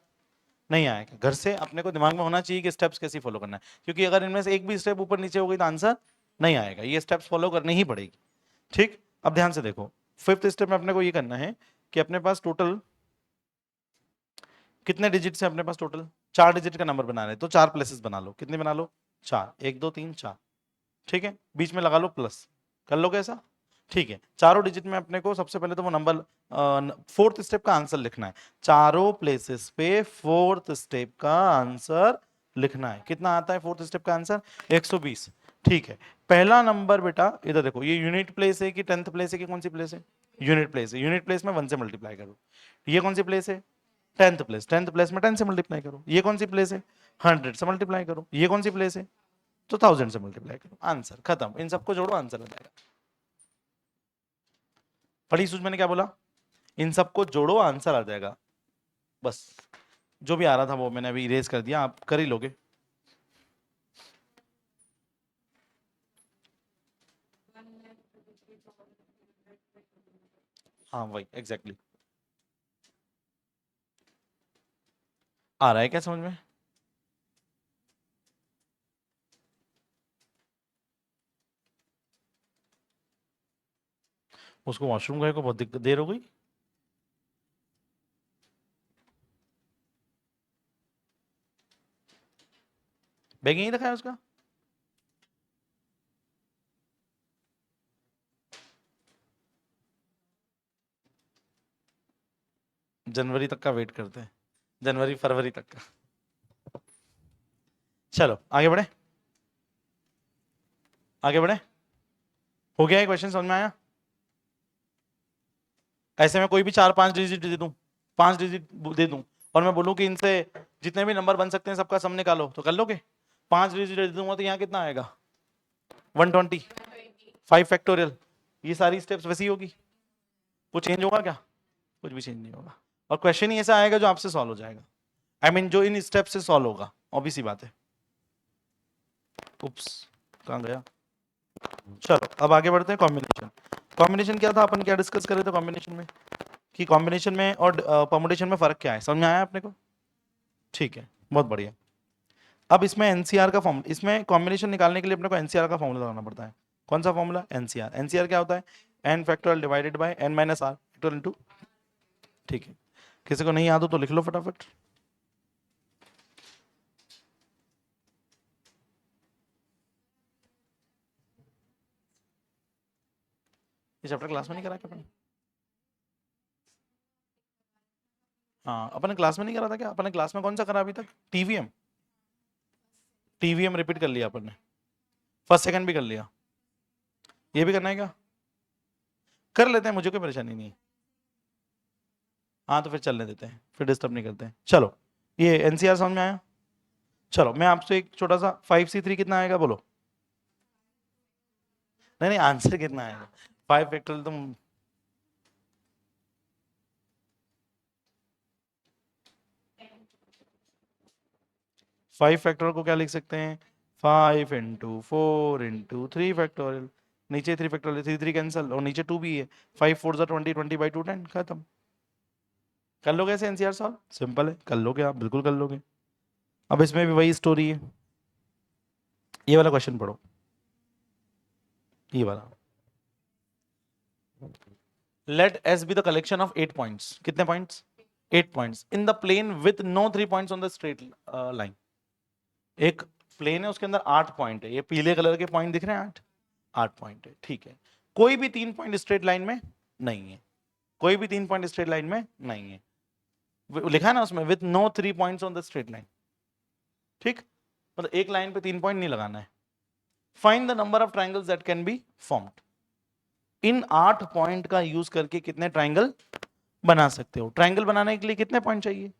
नहीं आएगा। घर से अपने को दिमाग में होना चाहिए कि स्टेप्स कैसे फॉलो करना है, क्योंकि अगर इनमें से एक भी स्टेप ऊपर नीचे हो गई तो आंसर नहीं आएगा। ये स्टेप्स फॉलो करनी ही पड़ेगी। ठीक, अब ध्यान से देखो। फिफ्थ स्टेप में अपने को ये करना है कि अपने पास टोटल कितने डिजिट से अपने पास टोटल 4 डिजिट का नंबर बना रहे हैं, तो 4 प्लेसेस बना लो। कितने बना लो? 4, 1 2 3 4। ठीक है, बीच में लगा लो प्लस। कर लो कैसा? ठीक है, चारों डिजिट में अपने को सबसे पहले तो वो नंबर फोर्थ स्टेप का आंसर लिखना है। चारों प्लेसेस पे फोर्थ स्टेप का आंसर लिखना है। कितना आता है फोर्थ स्टेप का आंसर? 120। ठीक है, पहला नंबर बेटा इधर देखो, ये यूनिट प्लेस है कि टेंथ प्लेस है कि कौन सी प्लेस है? यूनिट प्लेस है। यूनिट प्लेस में 1 से मल्टीप्लाई करो। ये कौन सी प्लेस है? Tenth place. टेंथ प्लेस में 10 से मल्टीप्लाई करो। ये कौन सी प्लेस है? 100 से मल्टीप्लाई करो। ये कौन सी प्लेस है? तो 1000 से मल्टीप्लाई करो। आंसर खत्म। इन सबको जोड़ो, आंसर आ जाएगा। पढ़ी सूझ मैंने क्या बोला? इन सबको जोड़ो, आंसर आ जाएगा। बस, जो भी आ रहा था वो मैंने अभी इरेज कर दिया, आप कर ही लोगे। हाँ वही एग्जैक्टली exactly। आ रहा है क्या समझ में? उसको वॉशरूम गए को बहुत दिक्कत देर हो गई। बैग यहीं रखा है उसका? जनवरी तक का वेट करते हैं, जनवरी फरवरी तक का। चलो आगे बढ़े, आगे बढ़े। हो गया ये क्वेश्चन, समझ में आया? ऐसे में कोई भी 4-5 डिजिट दे दूं, 5 डिजिट दे दूं और मैं बोलूं कि इनसे जितने भी नंबर बन सकते हैं सबका सम निकालो, तो कर लोगे? 5 डिजिट दे दूंगा तो यहाँ कितना आएगा? 120। 5 फैक्टोरियल। ये सारी स्टेप्स वैसी होगी, कुछ चेंज होगा क्या? कुछ भी चेंज नहीं होगा। और क्वेश्चन ही ऐसा आएगा जो आपसे सॉल्व हो जाएगा, आई मीन जो इन स्टेप से सॉल्व होगा, ऑब्वियस सी बात है। उप्स, कहाँ गया? चलो अब आगे बढ़ते हैं। कॉम्बिनेशन, कॉम्बिनेशन क्या था, अपन क्या डिस्कस कर रहे थे कॉम्बिनेशन में, कि कॉम्बिनेशन में और परमुटेशन में फर्क क्या है, समझ में आया अपने को? ठीक है, बहुत बढ़िया। अब इसमें एनसीआर का फॉर्म, इसमें कॉम्बिनेशन निकालने के लिए अपने को एनसीआर का फॉर्मूला लगाना पड़ता है। कौन सा फॉर्मूला? एनसीआर। एनसीआर क्या होता है? N factorial divided by n minus r factorial into, ठीक है। किसी को नहीं याद हो तो लिख लो फटाफट। ये चैप्टर क्लास में नहीं करा क्या अपन? हाँ, अपन ने क्लास में नहीं करा था क्या? अपन ने क्लास में कौन सा करा अभी तक? टीवीएम। टीवीएम रिपीट कर लिया अपन ने, फर्स्ट सेकंड भी कर लिया, ये भी करना है क्या? कर लेते हैं, मुझे कोई परेशानी नहीं। हाँ तो फिर चलने देते हैं, फिर डिस्टर्ब नहीं करते हैं। चलो ये एनसीआर समझ में आया? चलो मैं आपसे एक छोटा सा, 5C3 कितना आएगा बोलो? नहीं नहीं, आंसर कितना आएगा? 5 फैक्टोरियल तुम, फाइव फैक्टोरियल को क्या लिख सकते हैं? 5 × 4 × 3 फैक्टोरियल। नीचे 3 फैक्टोरियल, 3 3 कैंसिल और नीचे 2 भी है। 5 4 20, 20/2 10, खत्म। कर लोगे ऐसे एनसीआर सॉल्व? सिंपल है, कर लोगे आप, बिल्कुल कर लोगे। अब इसमें भी वही स्टोरी है, ये वाला क्वेश्चन पढ़ो, ये वाला। Let S be the collection of 8 points. कितने points? 8 points in the plane with no 3 points on the straight line. एक प्लेन है, उसके अंदर 8 पॉइंट है, ये पीले कलर के पॉइंट दिख रहे हैं, 8 पॉइंट है, ठीक है। कोई भी 3 पॉइंट स्ट्रेट लाइन में नहीं है, कोई भी 3 पॉइंट स्ट्रेट लाइन में नहीं है, लिखा है ना उसमें, with no 3 points on the straight line, ठीक। मतलब एक लाइन पे 3 पॉइंट नहीं लगाना है। Find the number of triangles that can be formed. In 8 point का यूज करके कितने ट्राइंगल बना सकते हो? ट्राइंगल बनाने के लिए कितने पॉइंट चाहिए?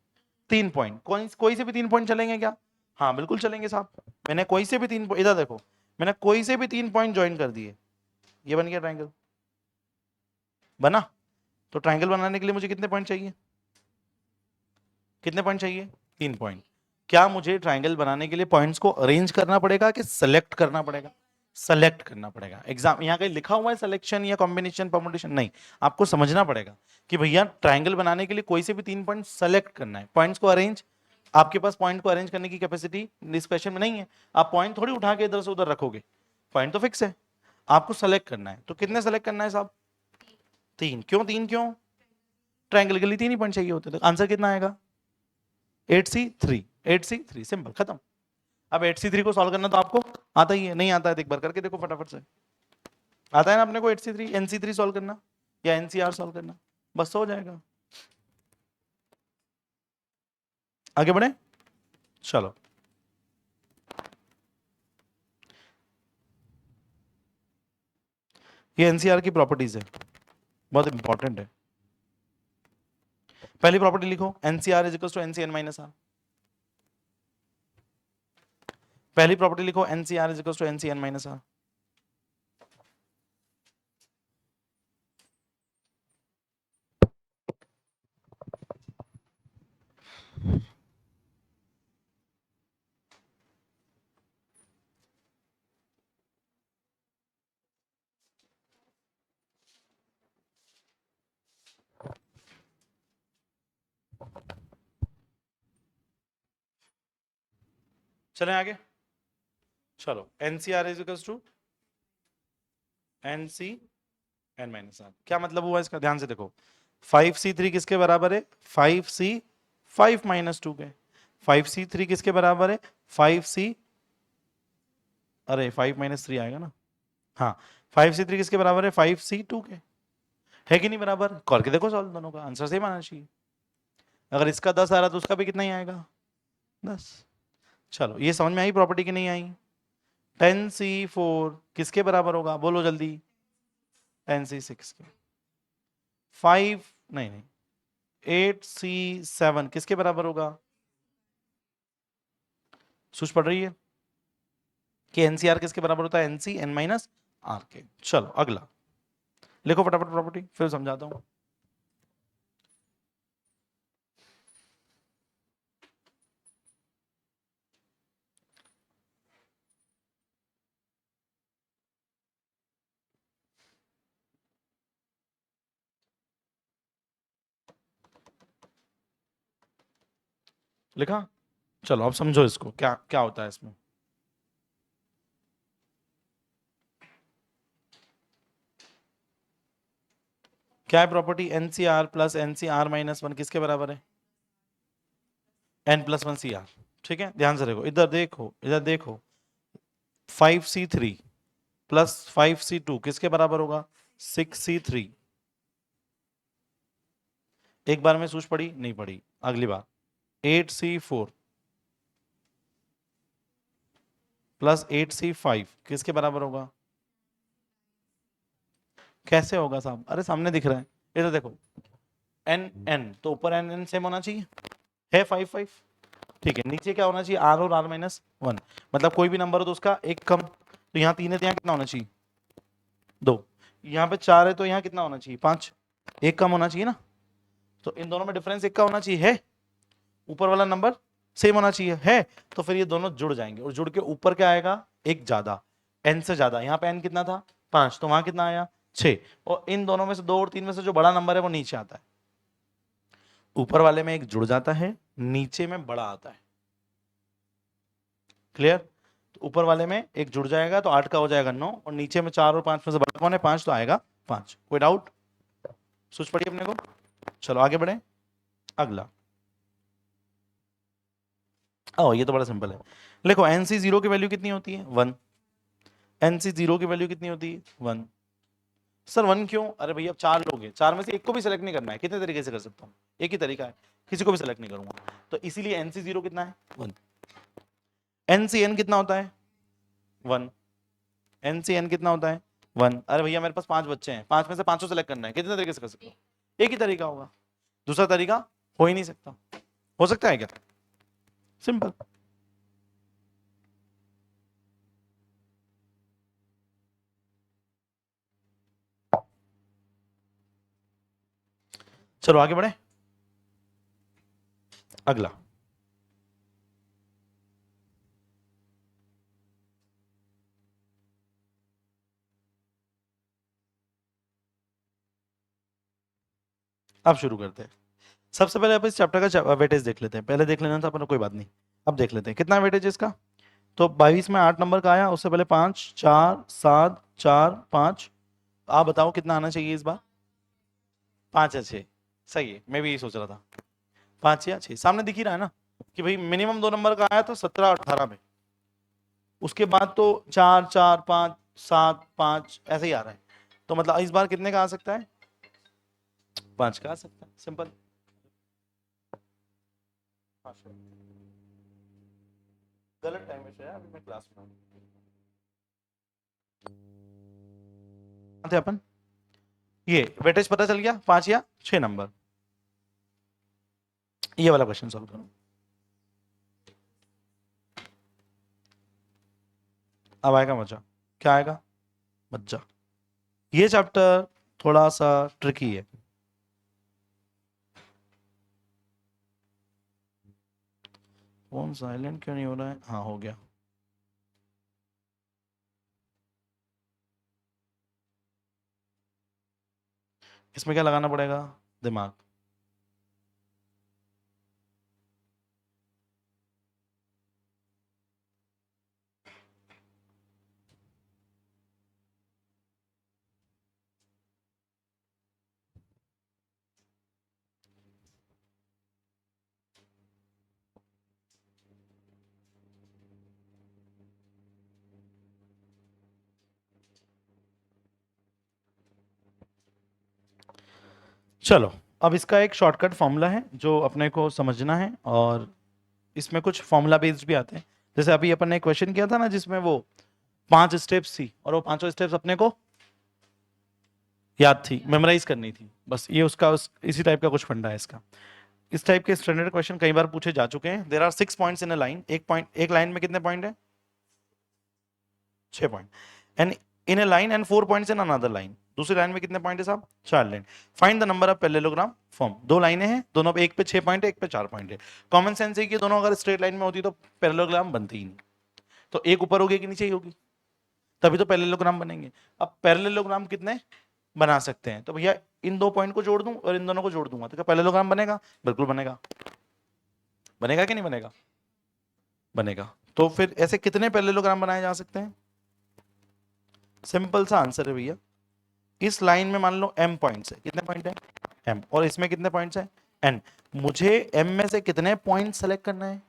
3 पॉइंट। कोई से भी 3 पॉइंट चलेंगे क्या? हाँ बिल्कुल चलेंगे साहब। मैंने कोई से भी 3, इधर देखो, मैंने कोई से भी 3 पॉइंट ज्वाइन कर दिए, ये बन गया ट्राइंगल, बना। तो ट्राइंगल बनाने के लिए मुझे कितने पॉइंट चाहिए? कितने पॉइंट चाहिए? 3 पॉइंट। क्या मुझे ट्राइंगल बनाने के लिए पॉइंट्स को अरेंज करना पड़ेगा कि सेलेक्ट करना पड़ेगा? सेलेक्ट करना पड़ेगा। एग्जाम यहाँ कहीं लिखा हुआ है सिलेक्शन या कॉम्बिनेशन परमुटेशन? नहीं, आपको समझना पड़ेगा कि भैया ट्राइंगल बनाने के लिए कोई से भी 3 पॉइंट सेलेक्ट करना है। पॉइंट्स को अरेंज, आपके पास पॉइंट को अरेंज करने की कैपेसिटी इस क्वेश्चन में नहीं है। आप पॉइंट थोड़ी उठा के इधर से उधर रखोगे, पॉइंट तो फिक्स है, आपको सेलेक्ट करना है। तो कितने सेलेक्ट करना है साहब? 3। क्यों 3? क्यों? ट्राइंगल के लिए 3 ही पॉइंट चाहिए होते थे। आंसर कितना आएगा? 8C3। 8C3, सिंपल, खत्म। अब 8C3 को सॉल्व करना तो आपको आता ही है, नहीं आता है तो एक बार करके देखो फटाफट से। आता है ना अपने को 8C3 NC3 सॉल्व करना या NCR सॉल्व करना, बस हो जाएगा। आगे बढ़े, चलो। ये NCR की प्रॉपर्टीज है, बहुत इंपॉर्टेंट है। पहली प्रॉपर्टी लिखो, NCR is equal to NCN minus r. पहली प्रॉपर्टी लिखो, NCR is equal to NCN minus r. चलें आगे, चलो। NCR is equal to NCN minus r. क्या मतलब हुआ इसका? ध्यान से देखो, 5C3 किसके बराबर है? 5C 5 माइनस 2 के। 5C3 किसके बराबर है? 5C, अरे 5 माइनस 3 आएगा ना, हाँ। 5C3 किसके बराबर है? 5C2 के, है कि नहीं बराबर? करके देखो सॉल्व, दोनों का आंसर सेम आना चाहिए। अगर इसका 10 आ रहा तो उसका भी कितना ही आएगा, 10। चलो ये समझ में आई प्रॉपर्टी की नहीं आई? 10C4 किसके बराबर होगा, बोलो जल्दी। 10C6 के। 5 नहीं नहीं 8C7 किसके बराबर होगा? सोच पड़ रही है कि एनसीआर किसके बराबर होता है? एनसी एन माइनस आर के। चलो अगला लिखो फटाफट प्रॉपर्टी, फिर समझाता हूं। लिखा? चलो अब समझो इसको, क्या क्या होता है इसमें। क्या है property? NCR plus NCR minus one किसके बराबर है? n+1 CR। ठीक है, ध्यान से देखो, इधर देखो, इधर देखो। 5C3 प्लस 5C2 किसके बराबर होगा? 6C3। एक बार में सूझ पड़ी? नहीं पड़ी। अगली बार 8C4 प्लस 8C5 किसके बराबर होगा? कैसे होगा साहब? अरे सामने दिख रहा है, इधर देखो। एन एन तो ऊपर एन एन सेम होना चाहिए, है 5 5। ठीक है, नीचे क्या होना चाहिए? आर और आर माइनस वन। मतलब कोई भी नंबर हो तो उसका एक कम। तो यहाँ 3 है तो यहाँ कितना होना चाहिए? 2। यहाँ पे 4 है तो यहाँ कितना होना चाहिए? 5। एक कम होना चाहिए ना। तो इन दोनों में डिफरेंस एक का होना चाहिए, है? ऊपर वाला नंबर सेम होना चाहिए, है? तो फिर ये दोनों जुड़ जाएंगे और जुड़ के ऊपर क्या आएगा? एक ज्यादा, एन से ज्यादा। यहाँ पे एन कितना था? 5, तो वहां कितना आया? 6। और इन दोनों में से 2 और 3 में से जो बड़ा नंबर है वो नीचे आता है। ऊपर वाले में एक जुड़ जाता है, नीचे में बड़ा आता है। क्लियर? तो ऊपर वाले में एक जुड़ जाएगा तो 8 का हो जाएगा 9, और नीचे में 4 और 5 में से बड़ा कौन है? 5, तो आएगा 5। कोई डाउट? सोच पड़ी अपने को? चलो आगे बढ़े। अगला, ओ ये तो बड़ा सिंपल है। देखो NC0 की वैल्यू कितनी होती है? 1। NC0 की वैल्यू कितनी होती है? 1। सर 1 क्यों? अरे भैया अब 4 लोग हैं, 4 में से एक को भी सिलेक्ट नहीं करना है। कितने तरीके से कर सकता हूँ? एक ही तरीका है, किसी को भी सिलेक्ट नहीं करूंगा। तो इसीलिए NC0 कितना है? 1। NCN कितना होता है? 1। NCN कितना होता है? 1। अरे भैया मेरे पास 5 बच्चे हैं, 5 में से पांचों सेलेक्ट करना है। कितने तरीके से कर सकता हूँ? एक ही तरीका होगा, दूसरा तरीका हो ही नहीं सकता। हो सकता है क्या? सिंपल। चलो आगे बढ़े। अगला, अब शुरू करते हैं। सबसे पहले आप इस चैप्टर का वेटेज देख लेते हैं। पहले देख लेना था अपन को, कोई बात नहीं। अब देख लेते हैं कितना वेटेज है इसका। तो 22 में 8 नंबर का आया, उससे पहले 5 4 7 4 5। आप बताओ कितना आना चाहिए इस बार? 5 या 6? सही है, मैं भी यही सोच रहा था। 5 या 6 सामने दिख ही रहा है ना, कि भाई मिनिमम 2 नंबर का आया तो 17 18 में। उसके बाद तो 4 4 5 7 5 ऐसे ही आ रहा है। तो मतलब इस बार कितने का आ सकता है? 5 का आ सकता है, सिंपल। गलत टाइम में है, अभी मैं क्लास में हूँ। थे अपन, ये वेटेज पता चल गया, 5 या 6 नंबर। ये वाला क्वेश्चन सॉल्व करो। अब आएगा मजा। क्या आएगा? मजा। ये चैप्टर थोड़ा सा ट्रिकी है। फोन साइलेंट क्यों नहीं हो रहा है? हाँ हो गया। इसमें क्या लगाना पड़ेगा? दिमाग। चलो अब इसका एक शॉर्टकट फॉर्मूला है जो अपने को समझना है, और इसमें कुछ फॉर्मूला बेस्ड भी आते हैं। जैसे अभी अपन ने क्वेश्चन किया था ना जिसमें वो 5 स्टेप्स थी, और वो पांचों स्टेप्स अपने को याद थी, मेमोराइज करनी थी, बस ये उसका इसी टाइप का कुछ फंडा है इसका। इस टाइप के स्टैंडर्ड क्वेश्चन कई बार पूछे जा चुके हैं। There are 6 points in a line. एक लाइन में कितने पॉइंट है? 6 point. And in a line and 4 points in another line. दूसरी लाइन में कितने पॉइंट है साहब? 4 line. Find the number of parallelogram form. दो लाइनें हैं, दोनों पे एक पे 6 पॉइंट है, एक पे 4 पॉइंट है। कॉमन सेंस है कि दोनों अगर स्ट्रेट लाइन में होती तो पैरेललोग्राम बनती ही नहीं। तो एक ऊपर होगी कि नीचे ही होगी, तभी तो पैरेललोग्राम बनेंगे। अब पैरेललोग्राम कितने बना सकते हैं? तो भैया इन दो पॉइंट को जोड़ दूं और इन दोनों को जोड़ दूंगा तो क्या पैरेललोग्राम बनेगा? बिल्कुल बनेगा। बनेगा कि नहीं बनेगा? बनेगा। तो फिर ऐसे कितने पैरेललोग्राम बनाए जा सकते हैं? सिंपल सा आंसर है भैया। इस लाइन में मान लो m पॉइंट्स है। कितने पॉइंट है? m। और इसमें कितने पॉइंट्स है? n। मुझे m में से कितने पॉइंट सेलेक्ट करना है?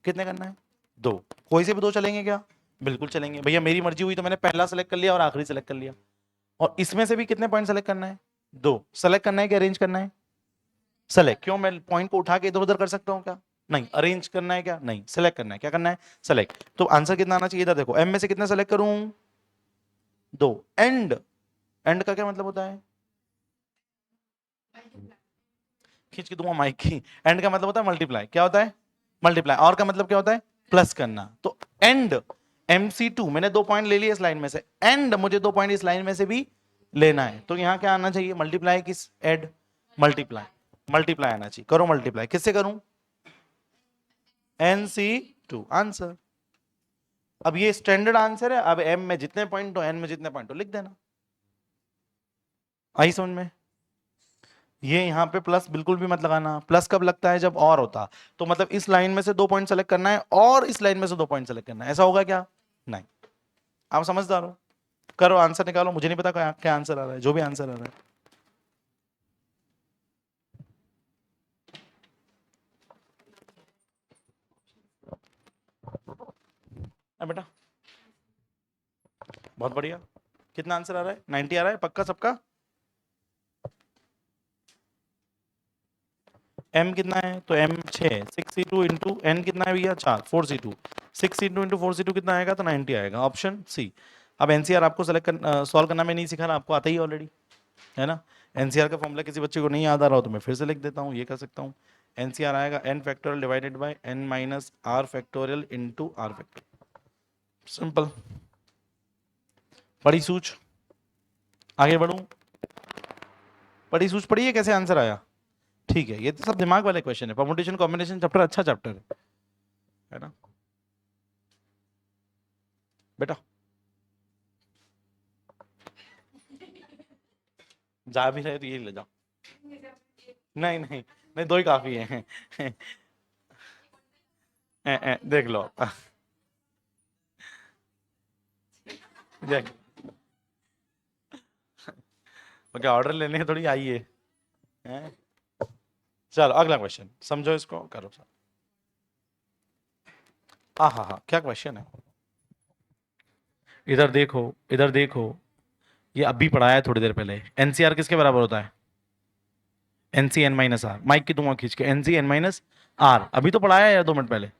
कितने करना है? दो। कोई से भी दो चलेंगे क्या? बिल्कुल चलेंगे भैया। मेरी मर्जी हुई तो मैंने पहला सेलेक्ट कर लिया और आखिरी सेलेक्ट कर लिया। और इसमें से भी कितने पॉइंट सेलेक्ट करना है? दो। सेलेक्ट करना है कि अरेंज करना है? सेलेक्ट। क्यों? मैं पॉइंट को उठा के इधर उधर कर सकता हूं क्या? नहीं। अरेंज करना है क्या? नहीं। सेलेक्ट करना है। क्या करना है? सेलेक्ट। तो आंसर कितना आना चाहिए? इधर देखो, m में से कितने सेलेक्ट करूं? दो। एंड। एंड का क्या मतलब होता है? खींच के दूंगा माइक की। एंड का मतलब होता है मल्टीप्लाई। क्या होता है? मल्टीप्लाई। और का मतलब क्या होता है? प्लस करना। तो एंड MC2, मैंने दो पॉइंट ले लिए इस लाइन में से, एंड मुझे दो पॉइंट इस लाइन में से भी लेना है। तो यहां क्या आना चाहिए? मल्टीप्लाई किस? एड। मल्टीप्लाई। मल्टीप्लाई आना चाहिए। करो मल्टीप्लाई। किससे करूं? NC2। आंसर। अब ये स्टैंडर्ड आंसर है। अब m में जितने पॉइंट हो, n में जितने पॉइंट हो, लिख देना। आई समझ में? ये यहाँ पे प्लस बिल्कुल भी मत लगाना। प्लस कब लगता है? जब और होता। तो मतलब इस लाइन में से दो पॉइंट सेलेक्ट करना है और इस लाइन में से दो पॉइंट सेलेक्ट करना है। ऐसा होगा क्या? नहीं। आप समझदार हो। करो आंसर निकालो। मुझे नहीं पता क्या क्या आंसर आ रहा है, जो भी आंसर आ रहा है। बेटा बहुत बढ़िया। कितना आंसर आ रहा है? 90 आ रहा है पक्का सबका? m कितना है? तो m 6। 6c2 इंटू n कितना है भैया? 4। 4c2। 6c2 इंटू 4c2 कितना आएगा? तो 90 आएगा। Option C. अब एनसीआर आपको सेलेक्ट कर सॉल्व करना मैं नहीं सिखा रहा, आपको आता ही ऑलरेडी है ना। एनसीआर का फॉर्मूला किसी बच्चे को नहीं याद आ रहा हो तो मैं फिर से लिख देता हूँ, ये कर सकता हूँ। एनसीआर आएगा n factorial divided bye n minus r factorial into r factorial. Simple. बड़ी सूझ। आगे बढ़ूं? बड़ी सूझ पड़ी है? कैसे आंसर आया? ठीक है, ये तो सब दिमाग वाले क्वेश्चन है। परमुटेशन कॉम्बिनेशन चैप्टर अच्छा चैप्टर है ना बेटा? जा भी रहे तो यही ले जाओ। नहीं नहीं नहीं, दो ही काफी है। देख लो। देख, तो क्या ऑर्डर लेने थोड़ी आई है? हैं? चलो अगला क्वेश्चन समझो, इसको करो सर। हाँ हाँ हाँ, क्या क्वेश्चन है? इधर देखो, इधर देखो। ये अभी पढ़ाया है थोड़ी देर पहले। एनसीआर किसके बराबर होता है? NC N minus R. Mic की दूंगा खींच के। एनसी एन माइनस आर अभी तो पढ़ाया है यार 2 मिनट पहले।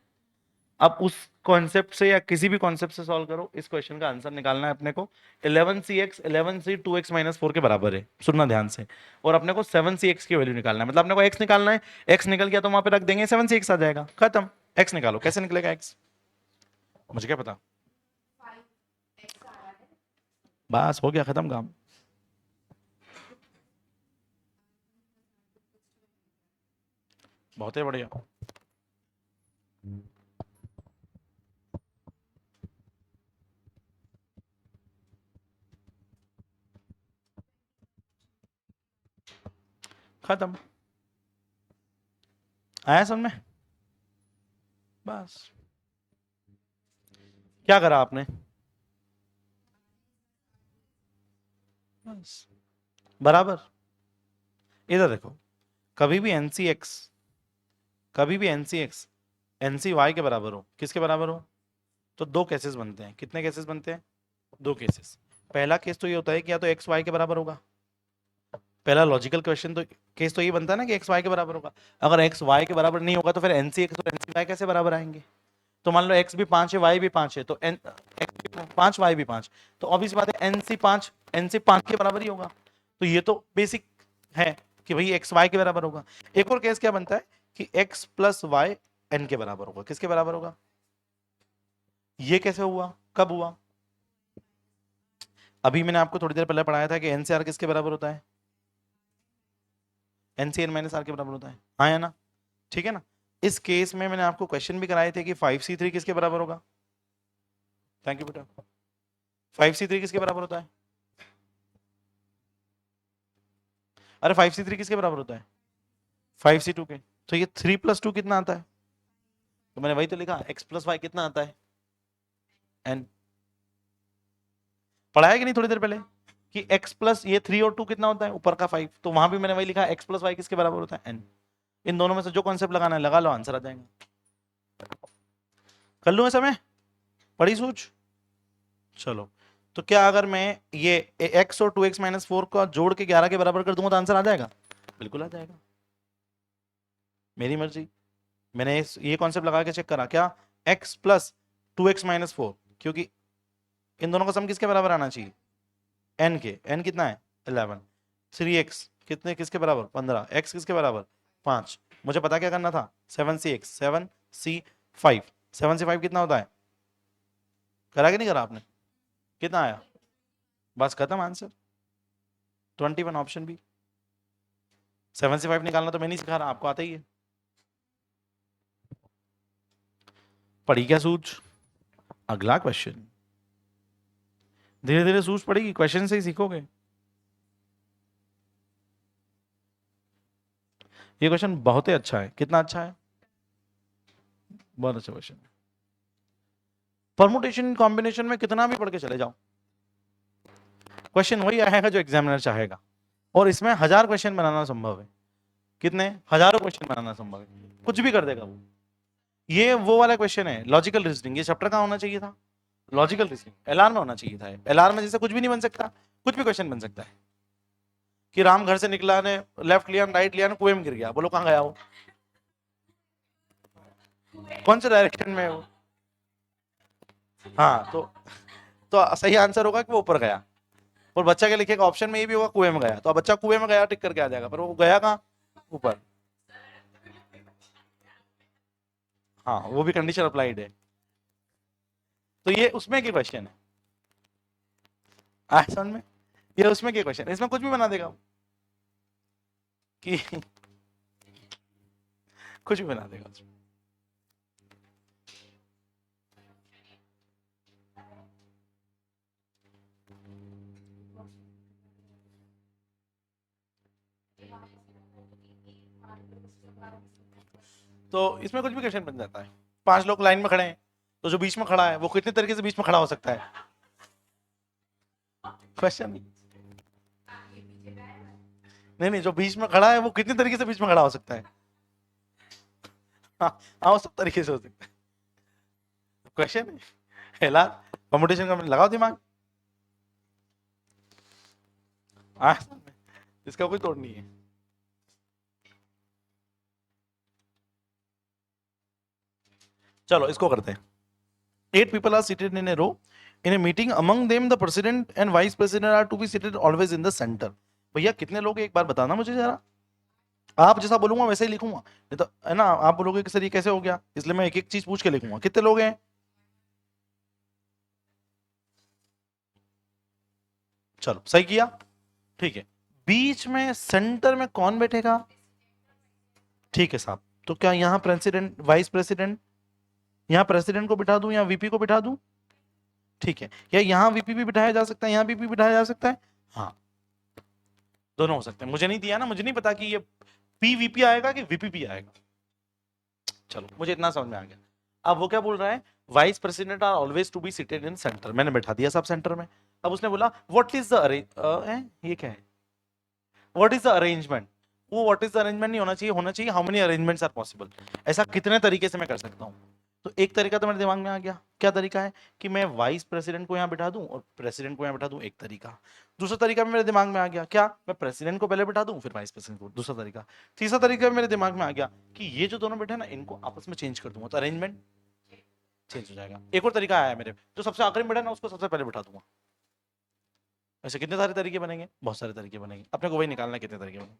अब उस कॉन्सेप्ट से या किसी भी कॉन्सेप्ट से सॉल्व करो। इस क्वेश्चन का आंसर निकालना है अपने को। 11cx 11c 2x माइनस 4 के बराबर है, सुनना ध्यान से। और अपने को 7cx की वैल्यू निकालना है, मतलब अपने को x निकालना है। x निकल गया तो वहां पे रख देंगे, 7cx आ जाएगा, खत्म। x निकालो। कैसे निकलेगा x? मुझे क्या पता। बस हो गया, खत्म काम। बहुत ही बढ़िया। खत्म। आया समझ में? बस। क्या करा आपने? बस। बराबर। इधर देखो, कभी भी NCX, कभी भी NCX NCY के बराबर हो, किसके बराबर हो? तो दो केसेस बनते हैं। कितने केसेस बनते हैं? दो केसेस। पहला केस तो ये होता है कि या तो XY के बराबर होगा, पहला लॉजिकल क्वेश्चन तो केस तो ये बनता है ना कि एक्स वाई के बराबर होगा। अगर एक्स वाई के बराबर नहीं होगा तो फिर एनसी एक्स और एनसी वाई कैसे बराबर आएंगे? तो मान लो एक्स भी 5 है, वाई भी 5 है, तो एन एक्स भी 5 वाई भी 5, तो ऑब्वियस बात है एनसी 5 के बराबर ही होगा। तो ये तो बेसिक है कि भाई एक्स वाई के बराबर होगा। एक और केस क्या बनता है कि एक्स प्लस वाई एन के बराबर होगा। किसके बराबर होगा? ये कैसे हुआ, कब हुआ? अभी मैंने आपको थोड़ी देर पहले पढ़ाया था कि एनसीआर किसके बराबर होता है? एनसीएन माइनस आर के बराबर होता है, हाँ या ना? ठीक है ना? इस केस में मैंने आपको क्वेश्चन भी कराए थे कि 5c3 किसके बराबर होगा? थैंक यू बेटा। 5c3 किसके बराबर होता है? अरे 5c3 किसके बराबर होता है? 5c2 के। तो ये 3 + 2 कितना आता है? तो मैंने वही तो लिखा, x + y कितना आता है? n। पढ़ाया कि नहीं थोड़ी देर पहले कि x प्लस ये 3 और 2 कितना होता है? ऊपर का 5। तो वहां भी मैंने वही लिखा, x + y किसके बराबर होता है? n। इन दोनों में से जो कॉन्सेप्ट लगाना है लगा लो, आंसर आ जाएगा। कर लूँ समय बड़ी सूझ? चलो, तो क्या अगर मैं ये x और 2x - 4 का जोड़ के 11 के बराबर कर दूंगा तो आंसर आ जाएगा? बिल्कुल आ जाएगा, मेरी मर्जी। मैंने ये कॉन्सेप्ट लगा के चेक करा, क्या x + 2x - 4, क्योंकि इन दोनों का सम किसके बराबर आना चाहिए? n के। n कितना है? 11। 3x कितने किसके बराबर? 15। x किसके बराबर? 5। मुझे पता क्या करना था? 7c 5। 7c 5 कितना होता है? करा कि नहीं करा आपने? कितना आया? बस खत्म आंसर। 21 option B. 7c 5 निकालना तो मैं नहीं सिखा रहा, आपको आता ही है। पढ़ी क्या सूझ? अगला क्वेश्चन। धीरे धीरे सूझ पड़ेगी, क्वेश्चन से ही सीखोगे। ये क्वेश्चन बहुत ही अच्छा है। कितना अच्छा है? बहुत अच्छा क्वेश्चन है। परमुटेशन कॉम्बिनेशन में कितना भी पढ़ के चले जाओ, क्वेश्चन वही आएगा जो एग्जामिनर चाहेगा। और इसमें 1000 क्वेश्चन बनाना संभव है। कितने? हजारों क्वेश्चन बनाना संभव है, कुछ भी कर देगा वो। ये वो वाला क्वेश्चन है लॉजिकल रीजनिंग। ये चैप्टर का होना चाहिए था लॉजिकल रीजनिंग, एलआर में होना चाहिए था। एलआर में जैसे कुछ भी नहीं बन सकता, कुछ भी क्वेश्चन बन सकता है कि राम घर से निकला ने लेफ्ट लिया राइट लिया, कुएं में गिर गया, बोलो कहां गया वो? कौन से डायरेक्शन में है वो? हाँ, तो सही आंसर होगा कि वो ऊपर गया। और बच्चा क्या लिखेगा ऑप्शन में? ये भी होगा कुएं में गया, तो अब बच्चा कुएं में गया टिक करके आ जाएगा, पर वो गया कहाँ? ऊपर। हाँ, वो भी कंडीशन अप्लाइड है। तो ये उसमें के क्वेश्चन है, आसान में। ये उसमें के क्वेश्चन, इसमें कुछ भी बना देगा कि कुछ भी बना देगा उसमें। तो इसमें कुछ भी क्वेश्चन बन जाता है। 5 लोग लाइन में खड़े हैं, तो जो बीच में खड़ा है वो कितने तरीके से बीच में खड़ा हो सकता है? क्वेश्चन नहीं, जो बीच में खड़ा है वो कितने तरीके से बीच में खड़ा हो सकता है? हाँ, वो सब तरीके से हो सकता है। क्वेश्चन है ला कॉम्पिटिशन का, लगाओ दिमाग। इसका कोई तोड़ नहीं है। चलो इसको करते हैं। 8 people are seated in a row in a meeting. Among them the president and vice president are to be seated always in the center. भैया कितने लोग हैं एक बार बताना मुझे जरा। आप जैसा बोलूंगा वैसे ही लिखूंगा, नहीं तो है ना आप बोलोगे कि सर ये कैसे हो गया, इसलिए मैं एक एक चीज पूछ के लिखूंगा। कितने लोग हैं? चलो सही किया, ठीक है। बीच में सेंटर में कौन बैठेगा? ठीक है साहब, तो क्या यहाँ प्रेसिडेंट वाइस प्रेसिडेंट, यहाँ प्रेसिडेंट को बिठा दूं या वीपी को बिठा दूं? ठीक है, या यहाँ वीपी भी बिठाया जा सकता है, यहाँ वीपी बिठाया जा सकता है। हाँ, दोनों हो सकते हैं। मुझे नहीं दिया ना, मुझे नहीं पता कि ये पीवीपी आएगा कि वीपीपी आएगा। चलो मुझे इतना समझ में आ गया। अब वो क्या बोल रहा है? Vice president are always to be seated in centre. मैंने बैठा दिया सब सेंटर में। अब उसने बोला व्हाट इज द अरेंज, ये क्या है? What is the arrangement? वो व्हाट इज द अरेंजमेंट नहीं होना चाहिए, होना चाहिए how many arrangements are possible. ऐसा कितने तरीके से मैं कर सकता हूँ? तो एक तरीका तो मेरे दिमाग में आ गया। क्या तरीका है कि मैं वाइस प्रेसिडेंट को यहाँ बिठा दूं और प्रेसिडेंट को यहाँ बिठा दूं, एक तरीका। दूसरा तरीका भी मेरे दिमाग में आ गया, क्या मैं प्रेसिडेंट को पहले बिठा दूं फिर वाइस प्रेसिडेंट को, दूसरा तरीका। तीसरा तरीका भी मेरे दिमाग में आ गया कि ये जो दोनों बैठे ना इनको आपस में चेंज कर दूंगा तो अरेंजमेंट चेंज हो जाएगा। एक और तरीका आया मेरे, जो सबसे आखिरी में बैठा ना उसको सबसे पहले बिठा दूंगा। ऐसे कितने सारे तरीके बनेंगे, बहुत सारे तरीके बनेंगे। अपने को वही निकालना है कितने तरीके बनेंगे,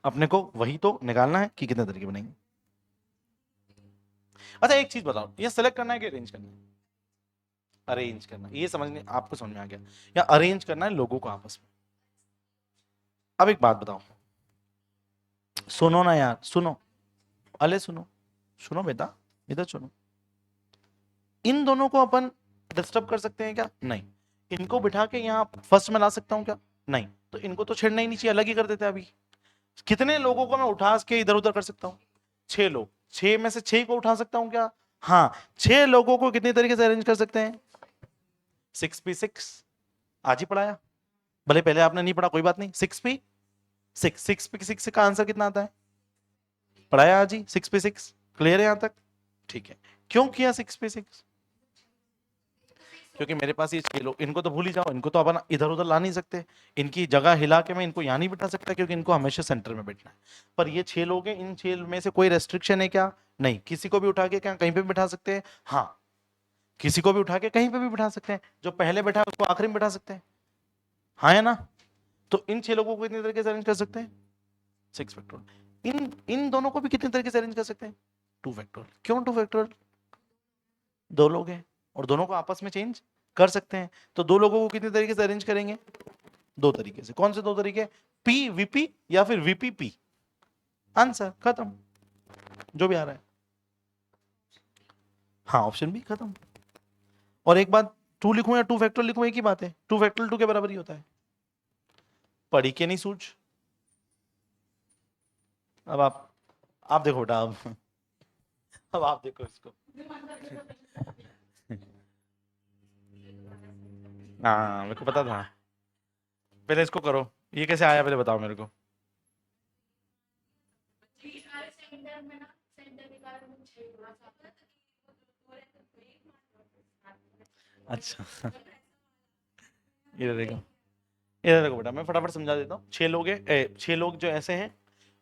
अपने को वही तो निकालना है कि कितने तरीके बनेंगे। अच्छा एक चीज बताओ, ये सेलेक्ट करना है कि अरेंज करना है? अरेंज करना, ये समझने आपको समझ में आ गया, या अरेंज करना है लोगों को आपस में। अब एक बात बताओ, सुनो ना यार, सुनो, अले सुनो, सुनो बेटा, इधर सुनो। इन दोनों को अपन डिस्टर्ब कर सकते हैं क्या? नहीं। इनको बिठा के यहाँ फर्स्ट में ला सकता हूँ क्या? नहीं। तो इनको तो छेड़ना ही नहीं चाहिए, अलग ही कर देते हैं अभी। कितने लोगों को मैं उठा के इधर उधर कर सकता हूँ? 6 लोग। 6 में से 6 को उठा सकता हूँ क्या? हाँ। 6 लोगों को कितने तरीके से अरेंज कर सकते हैं? 6p6 आज ही पढ़ाया, भले पहले आपने नहीं पढ़ा कोई बात नहीं। 6p6 का आंसर कितना आता है? पढ़ाया आज ही 6p6। क्लियर है यहां तक? ठीक है। क्यों किया 6p6? क्योंकि मेरे पास ये 6 लोग, इनको तो भूल ही जाओ, इनको तो अपन इधर उधर ला नहीं सकते। इनकी जगह हिला के मैं इनको यहाँ नहीं बिठा सकता क्योंकि इनको हमेशा सेंटर में बैठना है। पर ये 6 लोग हैं, इन 6 में से कोई रेस्ट्रिक्शन है क्या? नहीं। किसी को भी उठा के क्या कहीं पे भी बिठा सकते हैं? हाँ, किसी को भी उठा के कहीं पे भी बिठा सकते हैं। जो पहले बैठा है उसको आखिरी में बिठा सकते हैं, हाँ है ना? तो इन 6 लोगों को कितने तरीके से अरेंज कर सकते हैं? 6 फैक्टोरियल। इन दोनों को भी कितने तरीके से अरेंज कर सकते हैं? 2 फैक्टोरियल। क्यों 2 फैक्टोरियल? 2 लोग हैं और दोनों को आपस में चेंज कर सकते हैं। तो 2 लोगों को कितने तरीके से अरेंज करेंगे? 2 तरीके से। कौन से 2 तरीके? पी वीपी या फिर वीपी पी। आंसर खत्म, जो भी आ रहा है। हाँ, ऑप्शन बी खत्म। और एक बात, 2 लिखूं या 2 फैक्टोरियल लिखूं एक ही बात है, 2 फैक्टोरियल 2 के बराबर ही होता है। पढ़ी के नहीं सूझ? अब आप देखो बेटा, अब आप देखो इसको। हाँ मेरे को पता था। पहले इसको करो, ये कैसे आया पहले बताओ मेरे को। अच्छा इधर देखो, इधर देखो बेटा, मैं फटाफट समझा देता हूँ। 6 लोग हैं, 6 लोग जो ऐसे हैं,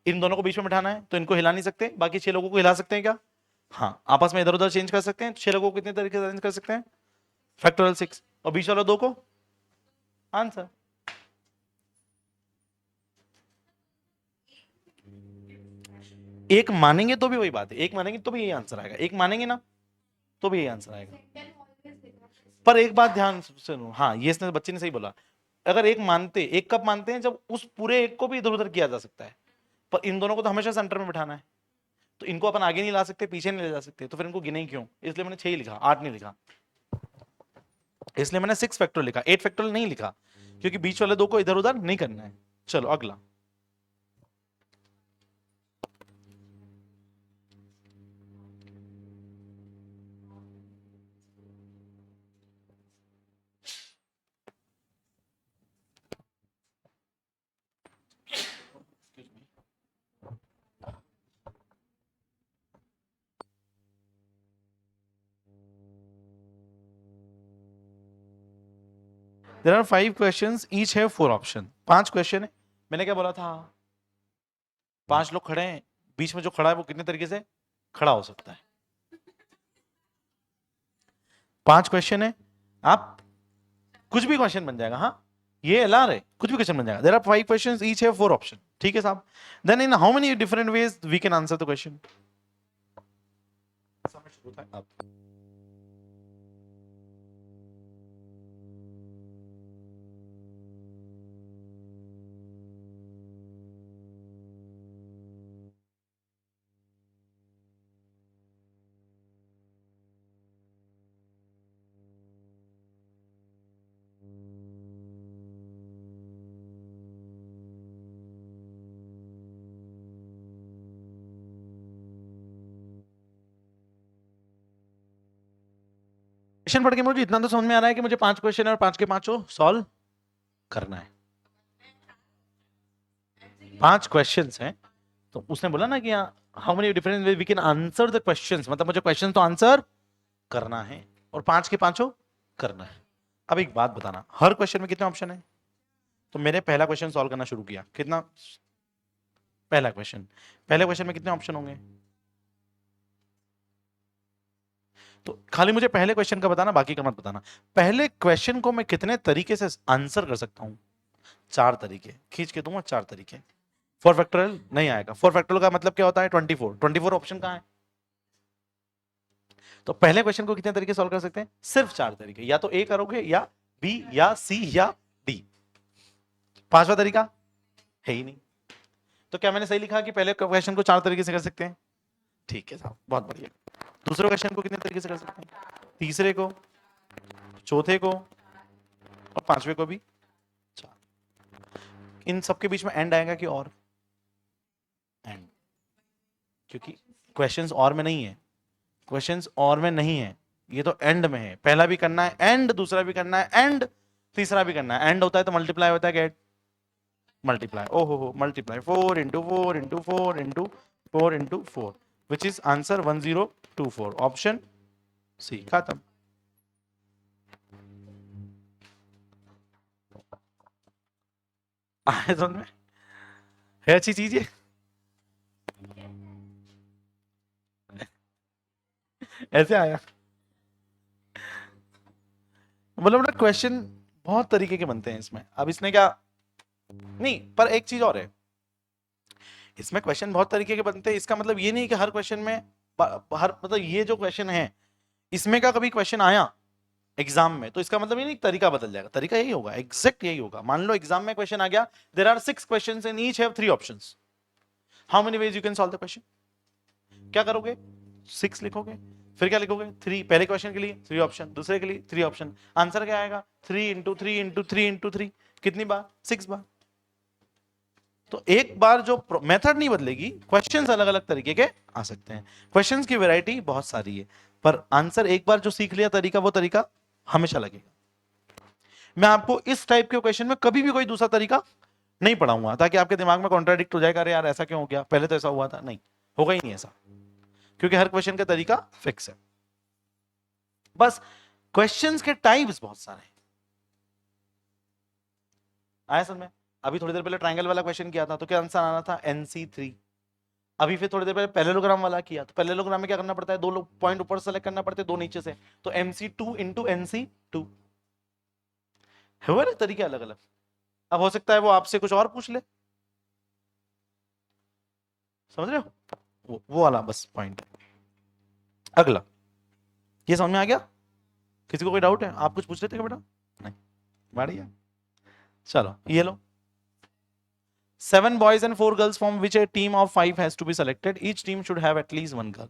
इन दोनों को बीच में बिठाना है तो इनको हिला नहीं सकते। बाकी 6 लोगों को हिला सकते हैं क्या? हाँ, आपस में इधर उधर चेंज कर सकते हैं। 6 लोगों को कितने तरीके से अरेंज कर सकते हैं? फैक्टोरियल 6। और बीच वाले 2 को? आंसर। एक मानेंगे तो भी वही बात है, एक मानेंगे तो भी यही आंसर आएगा, एक मानेंगे ना तो भी यही आंसर आएगा। पर एक बात ध्यान से सुनो, हाँ ये इसने बच्चे ने सही बोला। अगर एक मानते, एक कब मानते हैं? जब उस पूरे एक को भी इधर उधर किया जा सकता है। पर इन दोनों को तो हमेशा सेंटर में बिठाना है, तो इनको अपन आगे नहीं ला सकते, पीछे नहीं ले जा सकते, तो फिर इनको गिने ही क्यों? इसलिए मैंने 6 ही लिखा, 8 नहीं लिखा। इसलिए मैंने 6 फैक्टोरियल लिखा, 8 फैक्टोरियल नहीं लिखा, क्योंकि बीच वाले 2 को इधर उधर नहीं करना है। चलो अगला। There are 5 questions, each have 4 option। 5 question है। मैंने क्या बोला था? 5 लोग खड़े हैं, बीच में जो खड़ा है वो कितने तरीके से खड़ा हो सकता है? 5 क्वेश्चन है, आप कुछ भी क्वेश्चन बन जाएगा। हाँ, ये एलआर है, कुछ भी क्वेश्चन बन जाएगा। There are 5 questions, each have 4 option. ठीक है साहब? Then in how many different ways we can answer the question? समय शुरू होता है अब। क्वेश्चन पढ़ के मुझे इतना तो समझ में आ रहा है कि मुझे 5 क्वेश्चन है और 5 के 5 सॉल्व करना है। 5 क्वेश्चंस हैं, तो उसने बोला ना कि यहाँ how many different way we can answer the questions, मतलब मुझे क्वेश्चन तो आंसर करना है और 5 के पांचों करना है। अब एक बात बताना, हर क्वेश्चन में कितने ऑप्शन है? तो मैंने पहला क्वेश्चन सॉल्व करना शुरू किया, कितना? पहला क्वेश्चन, पहले क्वेश्चन में कितने ऑप्शन होंगे? तो खाली मुझे पहले क्वेश्चन का बताना, बाकी का मत बताना। पहले क्वेश्चन को मैं कितने तरीके से आंसर कर सकता हूं? 4 तरीके खींच के दूंगा, 4 तरीके। 4 फैक्टोरियल नहीं आएगा। 4 फैक्टोरियल का मतलब क्या होता है? 24। 24 ऑप्शन कहां है? तो पहले क्वेश्चन को कितने तरीके सॉल्व कर सकते हैं? सिर्फ 4 तरीके, या तो ए करोगे, या बी, या सी, या डी। पांचवा तरीका है ही नहीं। तो क्या मैंने सही लिखा कि पहले क्वेश्चन को 4 तरीके से कर सकते हैं? ठीक है साहब, बहुत बढ़िया। दूसरे क्वेश्चन को कितने तरीके से कर सकते हैं? तीसरे को, चौथे को, और पांचवे को भी। इन सबके बीच में एंड आएगा कि और? एंड, क्योंकि क्वेश्चंस और में नहीं है, क्वेश्चंस और में नहीं है, ये तो एंड में है। पहला भी करना है एंड, दूसरा भी करना है एंड, तीसरा भी करना है एंड। होता है तो मल्टीप्लाई होता है, गेट मल्टीप्लाई। ओहो, multiply 4 into 4 into 4 into 4 into 4, which is answer 1024, option C. खत्म। आए समझ में? है अच्छी चीज है। ऐसे आया, मतलब क्वेश्चन बहुत तरीके के बनते हैं इसमें। अब इसने क्या, नहीं पर एक चीज और है, इसमें क्वेश्चन बहुत तरीके के बनते हैं, इसका मतलब ये नहीं कि हर क्वेश्चन में हर, मतलब ये जो क्वेश्चन है इसमें का कभी क्वेश्चन आया एग्जाम में, तो इसका मतलब ये नहीं तरीका बदल जाएगा। तरीका यही होगा, एग्जैक्ट यही होगा। मान लो एग्जाम में क्वेश्चन आ गया, there are 6 questions and each have 3 options, how many ways you can solve the question? क्या करोगे? 6 लिखोगे, फिर क्या लिखोगे? 3। पहले क्वेश्चन के लिए 3 ऑप्शन, दूसरे के लिए 3 ऑप्शन। आंसर क्या आएगा? 3 इंटू 3 इंटू 3 इंटू 3। कितनी बार? 6 बार। तो एक बार जो मेथड नहीं बदलेगी, क्वेश्चंस अलग अलग तरीके के आ सकते हैं। क्वेश्चंस की वैरायटी बहुत सारी है, पर आंसर एक बार जो सीख लिया तरीका, वो तरीका हमेशा लगेगा। मैं आपको इस टाइप के क्वेश्चन में कभी भी कोई दूसरा तरीका नहीं पढ़ाऊंगा, ताकि आपके दिमाग में कॉन्ट्राडिक्ट हो जाएगा, अरे यार ऐसा क्यों हो गया, पहले तो ऐसा हुआ था। नहीं, होगा ही नहीं ऐसा, क्योंकि हर क्वेश्चन का तरीका फिक्स है। बस क्वेश्चंस के टाइप्स बहुत सारे हैं। आया समझ में? अभी थोड़ी देर पहले ट्रायंगल वाला क्वेश्चन किया था, तो क्या आंसर आना था? NC3। अभी फिर थोड़ी देर पहले पैरेललोग्राम वाला किया, तो पैरेललोग्राम में क्या करना पड़ता है? 2 पॉइंट ऊपर सेलेक्ट करना पड़ते हैं, 2 नीचे से, तो MC2 इंटू NC2। है ना, तरीके अलग अलग। अब हो सकता है वो आपसे कुछ और पूछ ले, समझ रहे हो? वो वाला बस पॉइंट है। अगला, ये समझ में आ गया? किसी को कोई डाउट है? आप कुछ पूछ लेते क्या बेटा? नहीं, बढ़िया। चलो ये लो, 7 boys and 4 girls from which a team of 5 has to be selected. Each team should have at least 1 girl.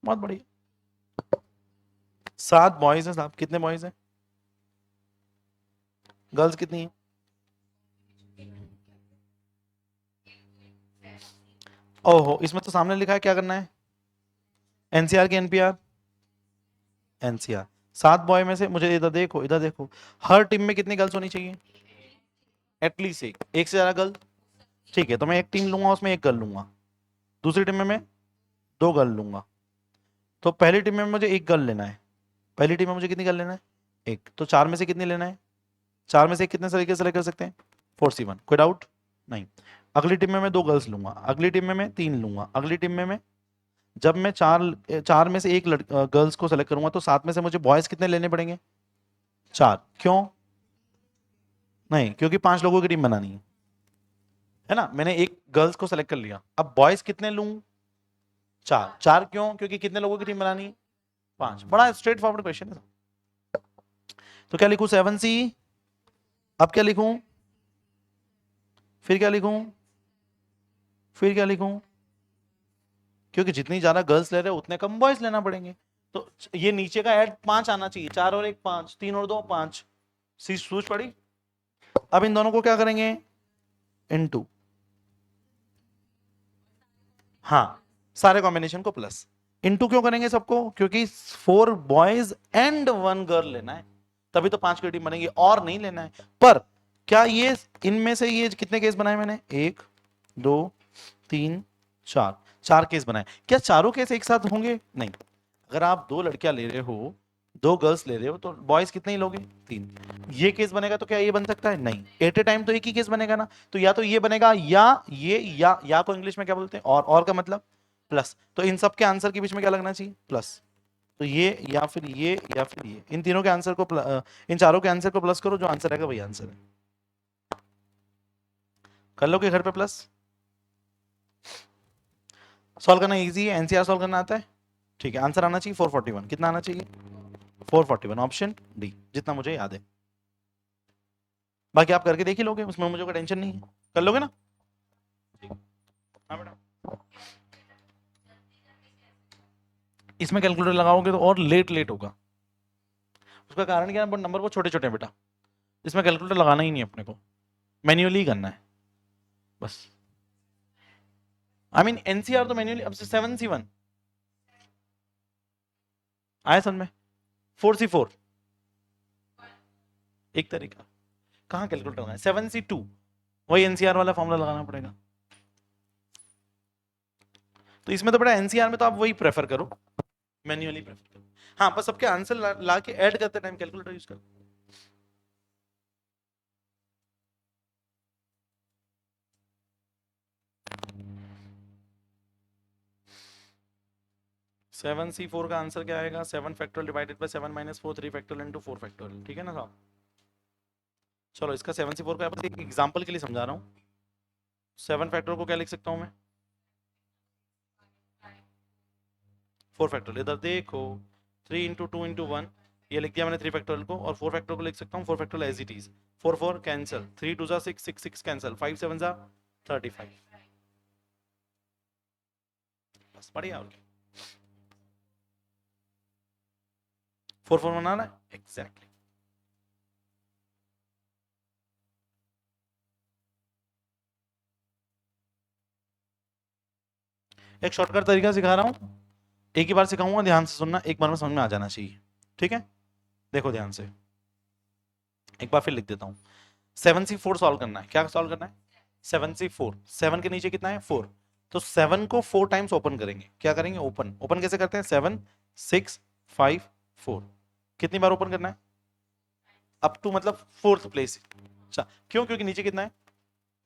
बहुत बढ़िया। 7 बॉयज हैं साहब, कितने बॉयज हैं? गर्ल्स कितनी है? ओहो, इसमें तो सामने लिखा है, क्या करना है? एनसीआर की एनपीआर? एनसीआर। 7 बॉय में से, मुझे इधर देखो, इधर देखो, हर टीम में कितनी गर्ल्स होनी चाहिए? एटलीस्ट एक से ज्यादा गर्ल। ठीक है, तो मैं एक टीम लूंगा, उसमें एक गर्ल लूंगा। दूसरी टीम में मैं 2 गर्ल लूंगा। तो पहली टीम में मुझे एक गर्ल लेना है। पहली टीम में मुझे कितनी गर्ल लेना है? एक। तो 4 में से कितनी लेना है? 4 में से कितने तरीके से कर सकते हैं? 4C1। कोई डाउट नहीं। अगली टीम में मैं 2 गर्ल्स लूंगा, अगली टीम में मैं 3 लूंगा, अगली टीम में मैं, जब मैं चार में से एक गर्ल्स को सेलेक्ट करूंगा, तो 7 में से मुझे बॉयज कितने लेने पड़ेंगे? 4। क्यों? नहीं, क्योंकि 5 लोगों की टीम बनानी है ना। मैंने एक गर्ल्स को सेलेक्ट कर लिया, अब बॉयज कितने लूं? 4। 4 क्यों? क्योंकि कितने लोगों की टीम बनानी है? 5। बड़ा स्ट्रेट फॉरवर्ड क्वेश्चन है। तो क्या लिखूं? 7C। अब क्या लिखूं? फिर क्या लिखूं? फिर क्या लिखूं? क्योंकि जितनी ज्यादा गर्ल्स ले रहे हो उतने कम बॉयज लेना पड़ेंगे। तो ये नीचे का ऐड 5 आना चाहिए। 4 और 1 5, 3 और 2 5। सी सूझ पड़ी? अब इन दोनों को क्या करेंगे? इनटू। हाँ, सारे कॉम्बिनेशन को प्लस। इनटू क्यों करेंगे सबको? क्योंकि 4 बॉयज एंड 1 गर्ल लेना है, तभी तो 5 की टीम बनेगी, और नहीं लेना है। पर क्या ये इनमें से ये कितने केस बनाए मैंने? 1 2 3 4। 4 केस बनाए। क्या चारों केस एक साथ होंगे? नहीं। अगर आप 2 लड़कियां ले रहे हो, 2 गर्ल्स ले रहे हो, तो बॉयज कितने ही लोगे? 3। ये केस बनेगा तो क्या ये बन सकता है? नहीं। एट ए टाइम तो एक ही केस बनेगा ना, तो ये बनेगा या ये, या को इंग्लिश में क्या बोलते हैं? और का मतलब प्लस। तो इन सब के आंसर के बीच में क्या लगना चाहिए? प्लस। तो ये या फिर ये या फिर ये, इन तीनों के आंसर को इन चारों के आंसर को प्लस करो, जो आंसर आएगा वही आंसर है। कर लोगे घर पे प्लस? सॉल्व करना इजी है, एनसीआर सॉल्व करना आता है? ठीक है, आंसर आना चाहिए 441। कितना आना चाहिए? 441, ऑप्शन डी, जितना मुझे याद है। बाकी आप करके देख ही लोगे, उसमें मुझे कोई टेंशन नहीं है। कर लोगे ना? हाँ बेटा। इसमें कैलकुलेटर लगाओगे तो और लेट लेट होगा। उसका कारण क्या है? नंबर वो छोटे छोटे हैं बेटा, इसमें कैलकुलेटर लगाना ही नहीं अपने को, मैन्युअली करना है बस। आई मीन एनसीआर तो मैन्युअली। अब 7C1 आया समझ में? 4C4 एक तरीका। कहाँ कैलकुलेटर लगाना है? 7C2 वही एनसीआर वाला फॉर्मूला लगाना पड़ेगा। तो इसमें तो बड़ा एनसीआर में तो आप वही प्रेफर करो, मैन्युअली प्रेफर करो। हाँ, बस सबके आंसर ला के ऐड करते टाइम कैलकुलेटर यूज करो। सेवन सी फोर का आंसर क्या आएगा? 7 factorial divided bye 7 minus 4, 3 factorial into 4 factorial. ठीक है ना साहब? चलो, इसका 7C4 का बस एक एग्जांपल के लिए समझा रहा हूँ। 7 फैक्टोरियल को क्या लिख सकता हूँ मैं? 4 फैक्टोरियल। इधर देखो, 3 इंटू 2 इंटू 1, ये लिख दिया मैंने 3 फैक्टोरियल को, और 4 फैक्टोरियल को लिख सकता हूँ 4 factorial as it is. 4 4 cancel, 3 2 6, 6 6 cancel, 5 7 35। बस बढ़िया। और 4 4 बनाना है एग्जैक्टली। एक शॉर्टकट तरीका सिखा रहा हूँ, एक ही बार सिखाऊंगा, ध्यान से सुनना, एक बार में समझ में आ जाना चाहिए। ठीक है, देखो ध्यान से, एक बार फिर लिख देता हूँ। 7C4 सॉल्व करना है। क्या सॉल्व करना है? 7C4। 7 के नीचे कितना है? 4। तो 7 को 4 टाइम्स ओपन करेंगे। क्या करेंगे? ओपन। ओपन कैसे करते हैं? 7 6 5 4। कितनी बार ओपन करना है? अप टू मतलब फोर्थ प्लेस। क्यों? क्योंकि नीचे कितना है?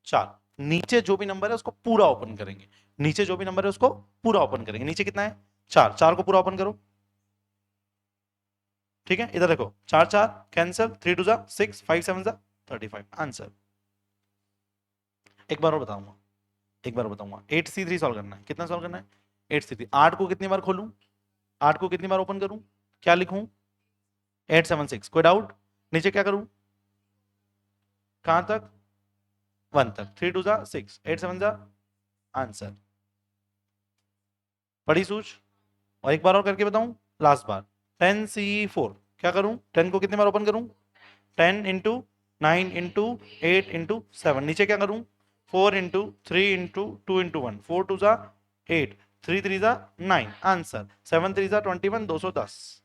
4। नीचे जो भी नंबर है उसको पूरा ओपन करेंगे। नीचे जो भी नंबर है उसको पूरा ओपन करेंगे। नीचे कितना है? 4। 4 को पूरा ओपन करो। ठीक है, इधर देखो, 4 4 कैंसिल, 3 2 6, 5 7 35। आंसर। एक बार और बताऊंगा, एक बार बताऊंगा। 8C3 सॉल्व करना है। कितना सॉल्व करना है? 8C3। 8 को कितनी बार खोलूं? 8 को कितनी बार ओपन करूं? क्या लिखूं? 8 7 6। कोई डाउट? नीचे क्या करूं? कहां तक? 1 तक। 3 2 6, 8 7 आंसर। बड़ी सूझ। और एक बार और करके बताऊं, लास्ट बार। 10C4। क्या करूं? 10 को कितनी बार ओपन करूं? 10 इंटू 9 इंटू 8 इंटू 7। नीचे क्या करूं? 4 इंटू 3 इंटू 2 इंटू 1। 4 2 8, 3 3 9। आंसर। 7 3 21, 210।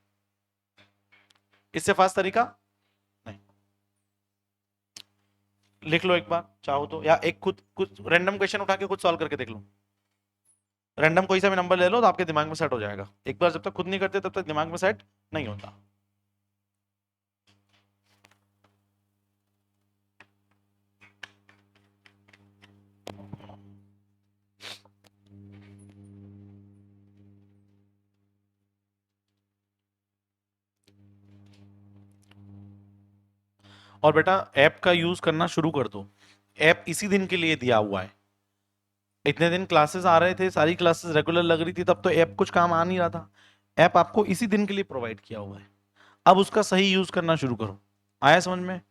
इससे फास्ट तरीका नहीं। लिख लो एक बार चाहो तो, या एक खुद कुछ रैंडम क्वेश्चन उठा के खुद सॉल्व करके देख लो। रैंडम कोई सा भी नंबर ले लो तो आपके दिमाग में सेट हो जाएगा। एक बार जब तक खुद नहीं करते तब तक दिमाग में सेट नहीं होता। और बेटा, ऐप का यूज करना शुरू कर दो। ऐप इसी दिन के लिए दिया हुआ है। इतने दिन क्लासेस आ रहे थे, सारी क्लासेस रेगुलर लग रही थी, तब तो ऐप कुछ काम आ नहीं रहा था। ऐप आपको इसी दिन के लिए प्रोवाइड किया हुआ है। अब उसका सही यूज करना शुरू करो। आया समझ में?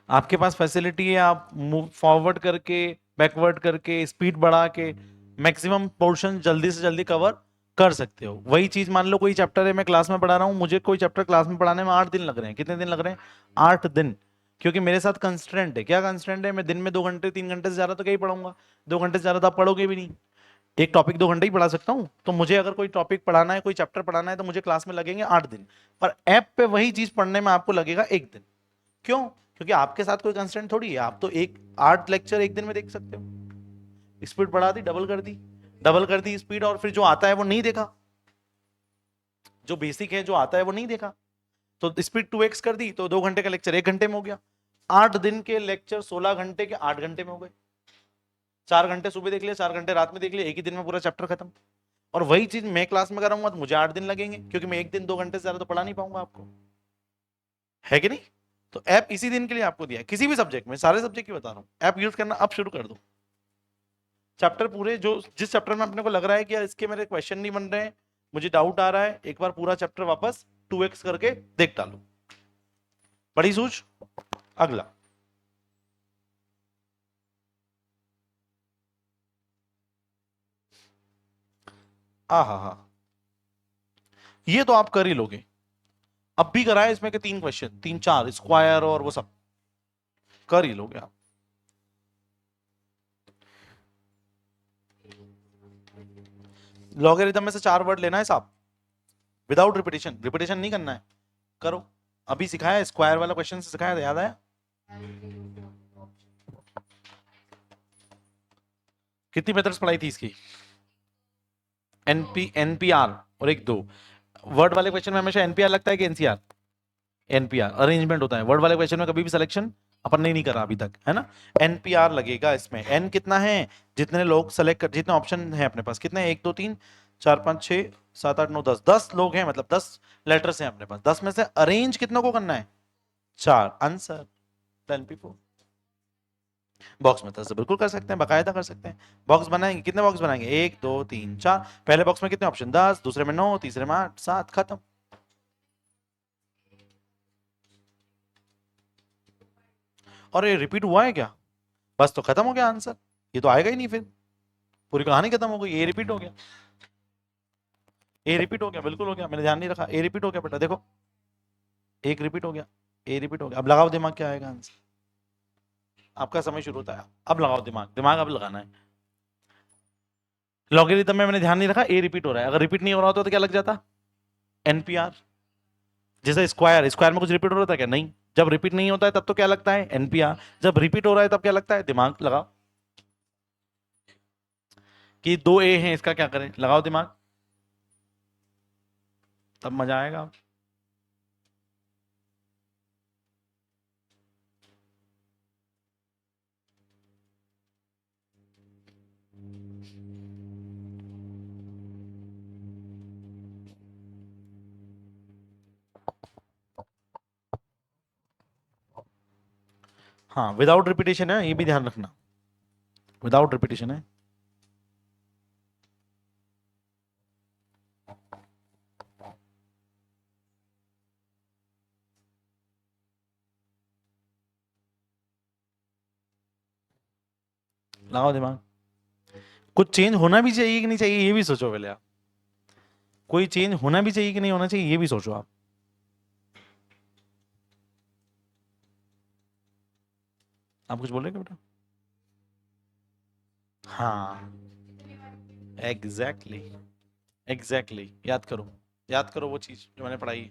आपके पास फैसिलिटी है, आप मूव फॉरवर्ड करके, बैकवर्ड करके, स्पीड बढ़ा के मैक्सिमम पोर्शन जल्दी से जल्दी कवर कर सकते हो। वही चीज मान लो, कोई चैप्टर है मैं क्लास में पढ़ा रहा हूँ, मुझे कोई चैप्टर क्लास में पढ़ाने में 8 दिन लग रहे हैं। कितने दिन लग रहे हैं? 8 दिन। क्योंकि मेरे साथ कंस्ट्रेंट है। क्या कंस्ट्रेंट है? मैं दिन में 2 घंटे 3 घंटे से ज्यादा तो क्या ही पढ़ाऊंगा। 2 घंटे से ज्यादा तो आप पढ़ोगे भी नहीं। एक टॉपिक 2 घंटे ही पढ़ा सकता हूँ। तो मुझे अगर कोई टॉपिक पढ़ाना है, कोई चैप्टर पढ़ाना है, तो मुझे क्लास में लगेंगे 8 दिन। पर ऐप पे वही चीज पढ़ने में आपको लगेगा 1 दिन। क्यों? क्योंकि आपके साथ कोई कंस्टेंट थोड़ी है। आप तो एक 8 लेक्चर एक दिन में देख सकते हो। स्पीड बढ़ा दी, डबल कर दी स्पीड, और फिर जो आता है वो नहीं देखा, जो बेसिक है जो आता है वो नहीं देखा, तो स्पीड 2x कर दी, तो 2 घंटे का लेक्चर 1 घंटे में हो गया। 8 दिन के लेक्चर 16 घंटे के 8 घंटे में हो गए। 4 घंटे सुबह देख लिया, 4 घंटे रात में देख लिया, एक ही दिन में पूरा चैप्टर खत्म। और वही चीज मैं क्लास में कराऊंगा तो मुझे 8 दिन लगेंगे, क्योंकि मैं एक दिन 2 घंटे से ज्यादा तो पढ़ा नहीं पाऊंगा आपको, है कि नहीं? तो ऐप इसी दिन के लिए आपको दिया है, किसी भी सब्जेक्ट में, सारे सब्जेक्ट की बता रहा हूँ, ऐप यूज करना अब शुरू कर दो। चैप्टर पूरे, जो जिस चैप्टर में अपने को लग रहा है कि यार इसके मेरे क्वेश्चन नहीं बन रहे हैं, मुझे डाउट आ रहा है, एक बार पूरा चैप्टर वापस 2x करके देख डालो। बड़ी सूझ। अगला, हा, ये तो आप कर ही लोगे, अब भी कराए इसमें के 3 क्वेश्चन, 3 4 स्क्वायर और वो सब कर ही लोगे आप। लॉगरिथम में से 4 वर्ड लेना है साहब, विदाउट रिपीटेशन, रिपीटेशन नहीं करना है, करो। अभी सिखाया स्क्वायर वाला क्वेश्चन से सिखाया था, याद आया? कितनी मेथड्स पढ़ाई थी इसकी? एनपीआर और एक दो। वर्ड वाले क्वेश्चन में हमेशा एनपीआर लगता है कि एनसीआर? एनपीआर अरेंजमेंट होता है, वर्ड वाले क्वेश्चन में कभी भी सिलेक्शन अपन ने नहीं करा अभी तक, है ना? एनपीआर लगेगा इसमें। एन कितना है? जितने लोग सेलेक्ट कर, जितने ऑप्शन है अपने पास, कितने? 1 2 3 4 5 6 7 8 9 10, 10 लोग हैं, मतलब 10 लेटर्स हैं अपने पास। 10 में से अरेंज कितनों को करना है? 4। आंसर 10 बॉक्स मेथड से बिल्कुल कर सकते हैं, बाकायदा कर सकते हैं। बॉक्स बनाएंगे, कितने बॉक्स बनाएंगे? 1 2 3 4। पहले बॉक्स में कितने ऑप्शन? 10, दूसरे में 9, तीसरे में 8, 7, खत्म। और ये रिपीट हुआ है क्या? बस तो खत्म हो गया आंसर, ये तो आएगा ही नहीं, फिर पूरी कहानी खत्म हो गई। ए रिपीट हो गया, ए रिपीट हो गया, बिल्कुल हो गया, मैंने ध्यान नहीं रखा, ए रिपीट हो गया बेटा, देखो एक रिपीट हो गया, ए रिपीट हो गया। अब लगाओ दिमाग, क्या आएगा आंसर? आपका समय शुरू होता है, अब लगाओ दिमाग, दिमाग अब लगाना है। लॉगरिथम में मैंने ध्यान नहीं रखा, ए रिपीट हो रहा है, अगर रिपीट नहीं हो रहा होता तो क्या लग जाता? एनपीआर। जैसे स्क्वायर, स्क्वायर में कुछ रिपीट हो रहा था क्या? नहीं। जब रिपीट नहीं होता है तब तो क्या लगता है? एनपीआर। जब रिपीट हो रहा है तब क्या लगता है? दिमाग लगाओ, कि 2 ए हैं, इसका क्या करें? लगाओ दिमाग, तब मजा आएगा। हाँ, विदाउट रिपीटेशन है, ये भी ध्यान रखना, विदाउट रिपीटेशन है। लगाओ दिमाग, कुछ चेंज होना भी चाहिए कि नहीं चाहिए, ये भी सोचो पहले आप। कोई चेंज होना भी चाहिए कि नहीं होना चाहिए, ये भी सोचो आप। आप कुछ बोलेंगे बेटा? हाँ, एग्जैक्टली, एग्जैक्टली, याद करो, याद करो वो चीज जो मैंने पढ़ाई।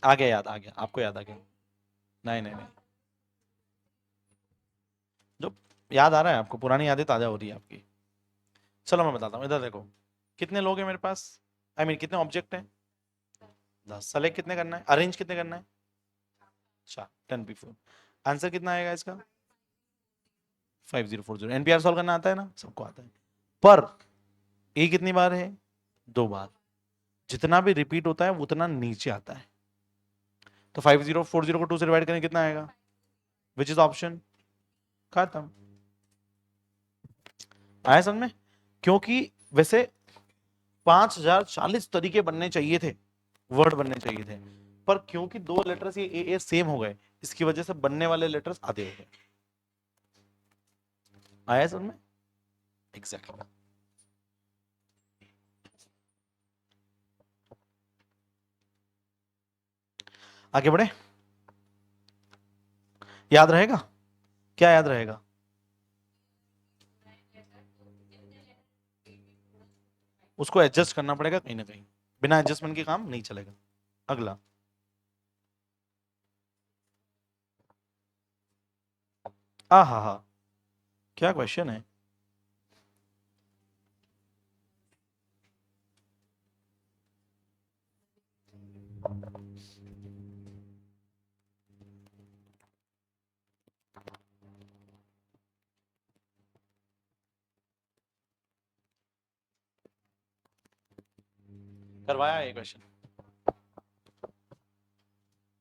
आ गया याद, आ गया आपको, याद आ गया। नहीं नहीं नहीं, जो याद आ रहा है आपको, पुरानी यादें ताजा हो रही है आपकी। चलो मैं बताता हूँ, इधर देखो, कितने लोग हैं मेरे पास, आई मीन कितने ऑब्जेक्ट हैं? 10। सेलेक्ट कितने करना है, अरेंज कितने करना है? 4, 10 आंसर कितना आएगा इसका? 5040। एनपीआर सॉल्व करना आता है ना, सबको आता है। पर ए कितनी बार है? 2 बार। जितना भी रिपीट होता है वो उतना नीचे आता है। तो 5040 को 2 से डिवाइड करें, कितना आएगा? Which is option? खत्म। आया समझ में? क्योंकि वैसे 5040 तरीके बनने चाहिए थे, वर्ड बनने चाहिए थे, पर क्योंकि 2 लेटर्स ये ए सेम हो गए, इसकी वजह से बनने वाले लेटर्स आधे हो गए। आया समझ में? एग्जैक्टली। आगे बढ़े, याद रहेगा? क्या याद रहेगा? उसको एडजस्ट करना पड़ेगा कहीं ना कहीं, बिना एडजस्टमेंट के काम नहीं चलेगा। अगला, आ हा, क्या क्वेश्चन है। करवाया ये question.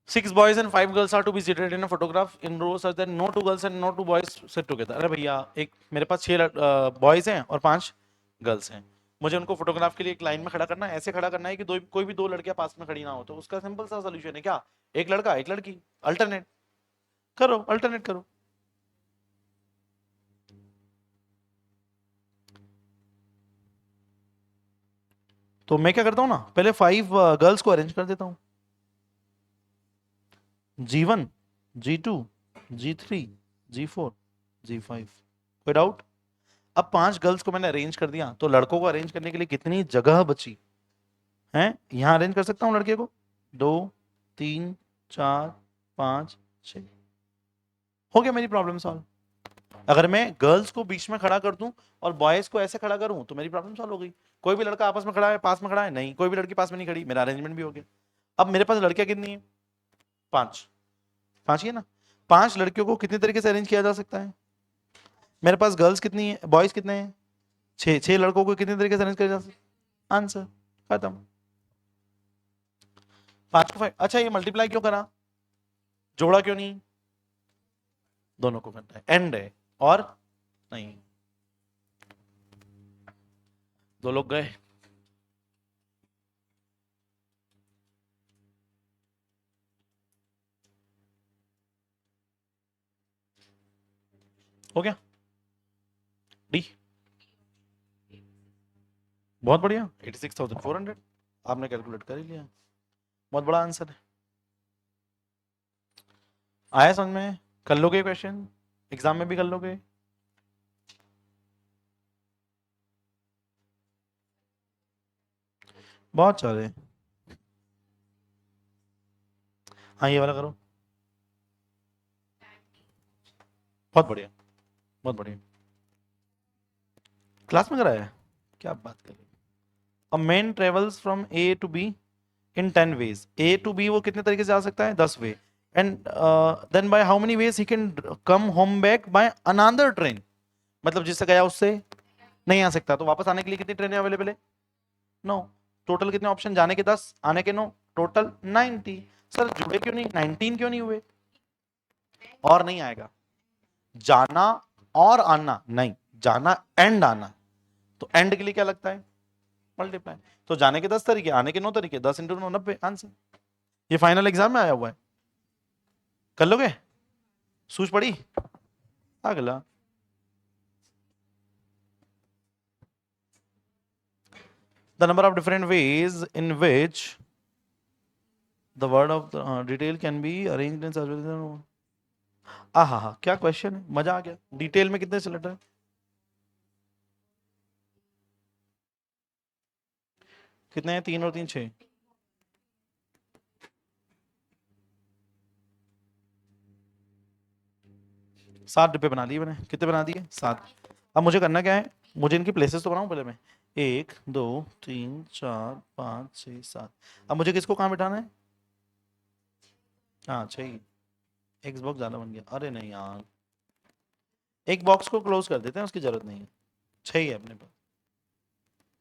6 boys and 5 girls are to be seated in a photograph in rows such that no 2 girls and no 2 boys sit together। अरे भैया, एक मेरे पास 6 बॉयज हैं और 5 गर्ल्स हैं, मुझे उनको फोटोग्राफ के लिए एक लाइन में खड़ा करना है, ऐसे खड़ा करना है कि कोई भी 2 लड़कियां पास में खड़ी ना हो। तो उसका सिंपल सा सोल्यूशन है क्या, एक लड़का एक लड़की, अल्टरनेट करो, अल्टरनेट करो। तो मैं क्या करता हूँ ना, पहले 5 गर्ल्स को अरेंज कर देता हूँ, G1, G2, G3, G4, G5। कोई डाउट। अब 5 गर्ल्स को मैंने अरेंज कर दिया, तो लड़कों को अरेंज करने के लिए कितनी जगह बची है। यहां अरेंज कर सकता हूं लड़के को, 2, 3, 4, 5, 6। हो गया मेरी प्रॉब्लम सॉल्व। अगर मैं गर्ल्स को बीच में खड़ा कर दूं और बॉयज को ऐसे खड़ा करूं तो मेरी प्रॉब्लम सॉल्व हो गई। कोई भी लड़का आपस में खड़ा है, पास में खड़ा है, नहीं कोई भी लड़की पास में नहीं खड़ी, मेरा अरेंजमेंट भी हो गया। अब मेरे पास लड़कियां कितनी है, 5। 5 ही है ना। 5 लड़कियों को कितने तरीके से अरेंज किया जा सकता है। मेरे पास गर्ल्स कितनी है, बॉयज कितने हैं, 6। 6 लड़कों को कितने तरीके से अरेंज किया जा सकता है, आंसर खत्म। 5 को 5। अच्छा, ये मल्टीप्लाई क्यों करा, जोड़ा क्यों नहीं, दोनों को करना है, एंड है और नहीं। 2 लोग गए। हो गया डी। बहुत बढ़िया, 86,400 आपने कैलकुलेट कर ही लिया, बहुत बड़ा आंसर है। आया समझ में, कर लोगे क्वेश्चन, एग्जाम में भी कर लोगे। बहुत सारे। हाँ, ये वाला करो, बहुत बढ़िया, बहुत बढ़िया। क्लास में कराया है, क्या बात कर रहे हो। A man travels from A to B in 10 ways। A to B वो कितने तरीके से जा सकता है, 10 way. And then by how many ways he can come home back by another train. मतलब जिससे गया उससे नहीं आ सकता, तो वापस आने के लिए कितनी ट्रेनें अवेलेबल है, 9। टोटल कितने ऑप्शन, जाने के 10, आने के 9, टोटल 90। सर जुड़े क्यों नहीं, 19 क्यों नहीं हुए। और नहीं आएगा, जाना और आना नहीं, जाना एंड आना। तो एंड के लिए क्या लगता है, मल्टीप्लाई। तो जाने के 10 तरीके, आने के 9 तरीके, 10 इंटू 9 90, आंसर। ये फाइनल एग्जाम में आया हुआ है, कर लोगे, सूझ पड़ी। अगला, the number of different ways in which the word of the detail can be arranged in such a way। हा, क्या क्वेश्चन है, मजा आ गया। डिटेल में कितने से लेटर है, कितने हैं, 3 और 3 6। 7 डिब्बे बना लिए मैंने, कितने बना दिए, 7। अब मुझे करना क्या है, मुझे इनकी प्लेसेस तो बनाऊं पहले मैं, 1 2 3 4 5 6 7। अब मुझे किसको कहाँ बिठाना है, हाँ 6। एक बॉक्स ज्यादा बन गया, अरे नहीं यार, एक बॉक्स को क्लोज कर देते हैं, उसकी जरूरत नहीं है, 6 ही है अपने पास,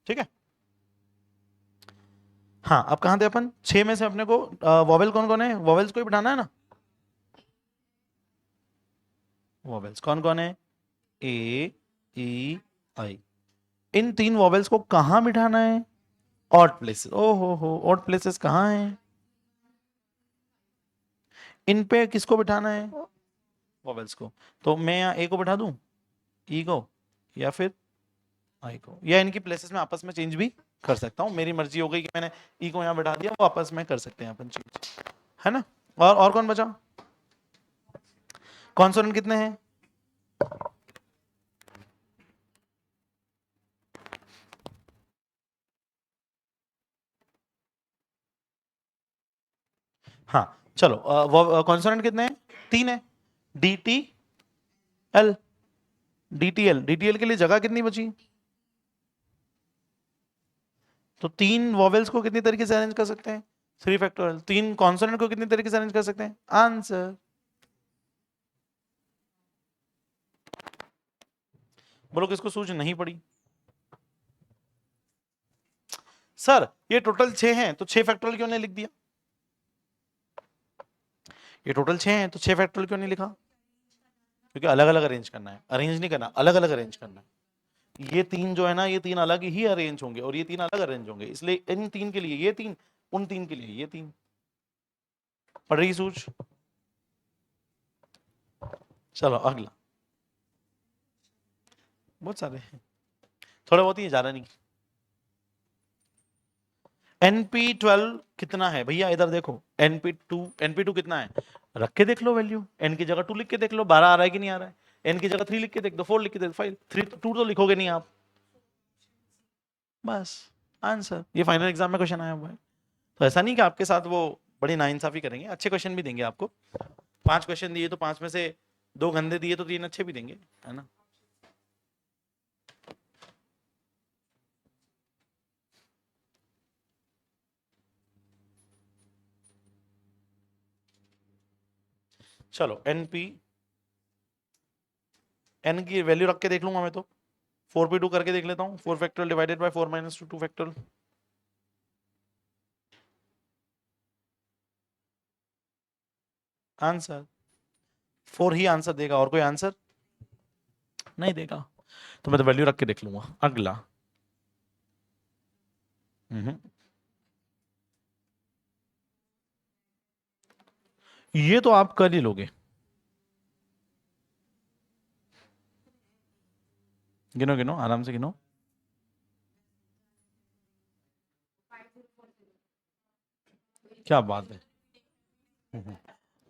ठीक है। हाँ, अब कहाँ थे अपन, 6 में से अपने को वॉवेल कौन कौन है, वॉवेल्स को ही बिठाना है ना। वॉवेल्स कौन कौन है, ए ई आई। इन 3 वॉवेल्स को कहाँ बिठाना है, ऑड प्लेसेस। ओ हो, ऑड प्लेसेस कहाँ है, इन पे किसको बिठाना है, वॉवेल्स को। तो मैं यहाँ ए को बिठा दूं, ई को, या फिर आई को, या इनकी प्लेसेस में आपस में चेंज भी कर सकता हूँ, मेरी मर्जी हो गई कि मैंने ई को यहाँ बिठा दिया, वो आपस में कर सकते हैं अपन चेंज, है ना। और कौन बचा, कॉन्सोनेंट कितने हैं, चलो कॉन्सोनेंट कितने हैं? 3 है। D T L, D T L, D T L के लिए जगह कितनी बची? तो 3 वॉवेल्स को कितनी तरीके से अरेंज कर सकते हैं? 3 फैक्टोरियल। 3 कॉन्सोनेंट को कितनी तरीके से अरेंज कर सकते हैं? आंसर। बोलो किसको सूझ नहीं पड़ी? सर ये टोटल 6 हैं तो 6 फैक्टोरियल क्यों नहीं लिख दिया? ये टोटल 6 हैं तो 6 फैक्टोरियल क्यों नहीं लिखा? क्योंकि अलग अलग अरेंज करना है, अरेंज नहीं करना, अलग अलग अरेंज करना है। ये 3 जो है ना, ये 3 अलग ही अरेंज होंगे और ये 3 अलग अरेंज होंगे, इसलिए इन 3 के लिए ये 3, उन 3 के लिए ये 3। पढ़ रही सूझ? चलो अगला। बहुत सारे हैं, थोड़ा बहुत ही, ज्यादा नहीं। np12 कितना है भैया? इधर देखो, np2 कितना है? रख के देख लो वैल्यू, n की जगह 2 लिख के देख लो, 12 आ रहा है कि नहीं आ रहा है। n की जगह 3 लिख के देख दो, 4 लिख के देख दो, 5, 3, 2 तो लिखोगे नहीं आप, बस आंसर। ये फाइनल एग्जाम में क्वेश्चन आया हुआ है। तो ऐसा नहीं कि आपके साथ वो बड़ी नाइंसाफी करेंगे, अच्छे क्वेश्चन भी देंगे आपको। 5 क्वेश्चन दिए तो 5 में से 2 गंदे दिए तो 3 अच्छे भी देंगे, है ना। चलो np, n की वैल्यू रख के देख लूंगा मैं तो। 4p2 करके देख लेता हूँ, 4 factorial divided bye 4 minus 2 factorial. Answer 4 ही आंसर देगा, और कोई आंसर नहीं देगा। तो मैं तो वैल्यू रख के देख लूंगा। अगला। ये तो आप कर ही लोगे, गिनो गिनो आराम से गिनो। क्या बात है,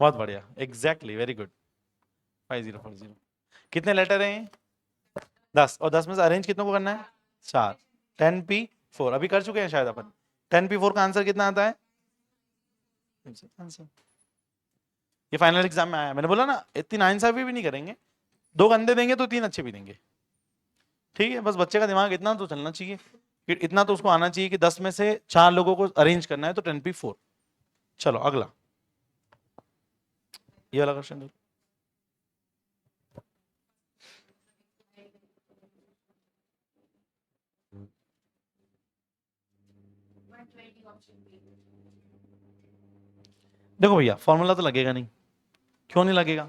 बहुत बढ़िया, एग्जैक्टली, वेरी गुड। 5040। कितने लेटर हैं? 10, और 10 में से अरेंज कितनों को करना है? 4। 10p4 अभी कर चुके हैं शायद अपन। 10p4 का आंसर कितना आता है? आंसर ये फाइनल एग्जाम में आया, मैंने बोला ना इतनी नाइंसाफी भी नहीं करेंगे, 2 गंदे देंगे तो 3 अच्छे भी देंगे। ठीक है, बस बच्चे का दिमाग इतना तो चलना चाहिए, इतना तो उसको आना चाहिए कि 10 में से 4 लोगों को अरेंज करना है तो 10p4। चलो अगला, ये वाला क्वेश्चन। देखो भैया फॉर्मूला तो लगेगा नहीं। क्यों नहीं लगेगा?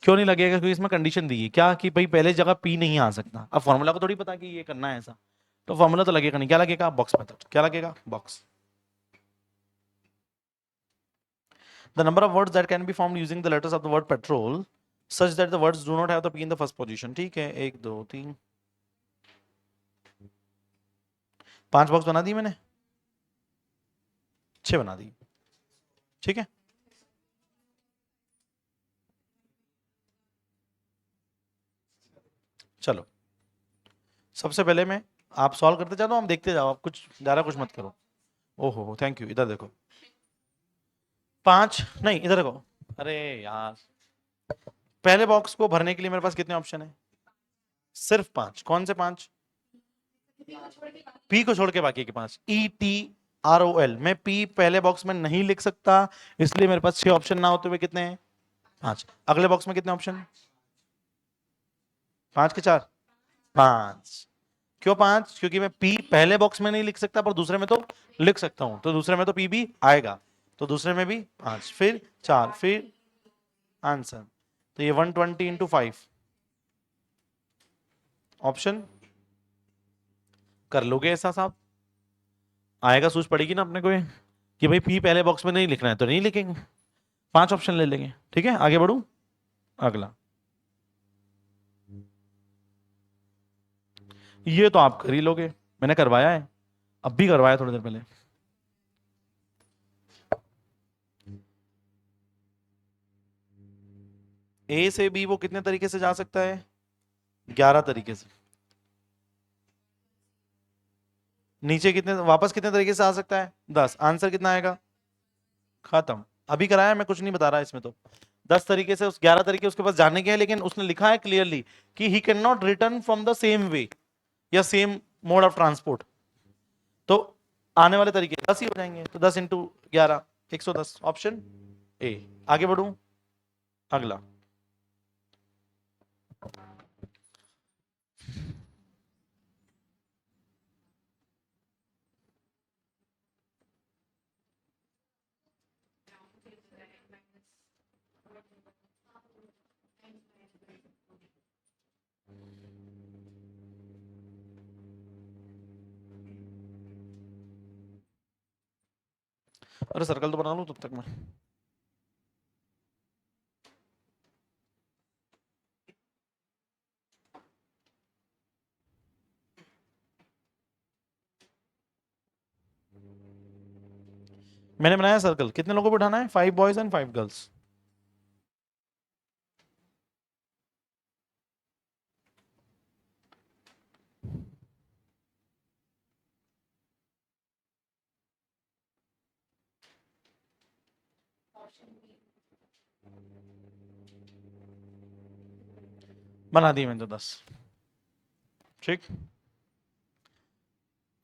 क्यों नहीं लगेगा? क्योंकि इसमें कंडीशन दी है क्या कि भाई पहले जगह पी नहीं आ सकता। अब फॉर्मूला को थोड़ी पता कि ये करना है ऐसा, तो फॉर्मूला तो लगेगा नहीं। क्या लगेगा? Box method. क्या लगेगा? Box. The number of words that can be formed using the letters of the word petrol such that the words do not have the P in the first position. ठीक है, 1 2 3 5 बॉक्स बना दी मैंने, 6 बना दी। ठीक है, चलो सबसे पहले मैं, आप सॉल्व करते जाओ, हम देखते जाओ, आप कुछ ज्यादा कुछ मत करो। ओहो थैंक यू। इधर देखो, 5 नहीं, इधर देखो। अरे यार, पहले बॉक्स को भरने के लिए मेरे पास कितने ऑप्शन है? सिर्फ 5। कौन से 5? पी को छोड़ के बाकी के 5। ETROL। मैं पी पहले बॉक्स में नहीं लिख सकता, इसलिए मेरे पास 6 ऑप्शन ना होते हुए कितने हैं? 5। अगले बॉक्स में कितने ऑप्शन? 5 के 4, 5। क्यों 5? क्योंकि मैं पी पहले बॉक्स में नहीं लिख सकता पर दूसरे में तो लिख सकता हूं, तो दूसरे में तो पी भी आएगा, तो दूसरे में भी 5, फिर 4, फिर आंसर। तो ये 120 इंटू 5 ऑप्शन कर लोगे ऐसा साहब? आएगा, सूझ पड़ेगी ना अपने को ये कि भाई पी पहले बॉक्स में नहीं लिखना है तो नहीं लिखेंगे, 5 ऑप्शन ले लेंगे। ठीक है, आगे बढ़ू। अगला, ये तो आप कर ही लोगे, मैंने करवाया है, अब भी करवाया थोड़ी देर पहले। ए से बी वो कितने तरीके से जा सकता है? 11 तरीके से। नीचे कितने, वापस कितने तरीके से आ सकता है? 10। आंसर कितना आएगा? खत्म। अभी कराया, मैं कुछ नहीं बता रहा इसमें। तो 10 तरीके से, उस 11 तरीके उसके पास जाने के हैं, लेकिन उसने लिखा है क्लियरली कि he can not return from the same way या सेम मोड ऑफ ट्रांसपोर्ट। तो आने वाले तरीके 10 ही हो जाएंगे। तो 10 इंटू 11 110, ऑप्शन ए। आगे बढ़ू, अगला। अरे सर्कल तो बना लूं तब तक मैं। मैंने बनाया सर्कल, कितने लोगों को बिठाना है? 5 बॉयज एंड 5 गर्ल्स। बना दिए मैंने तो 10। ठीक,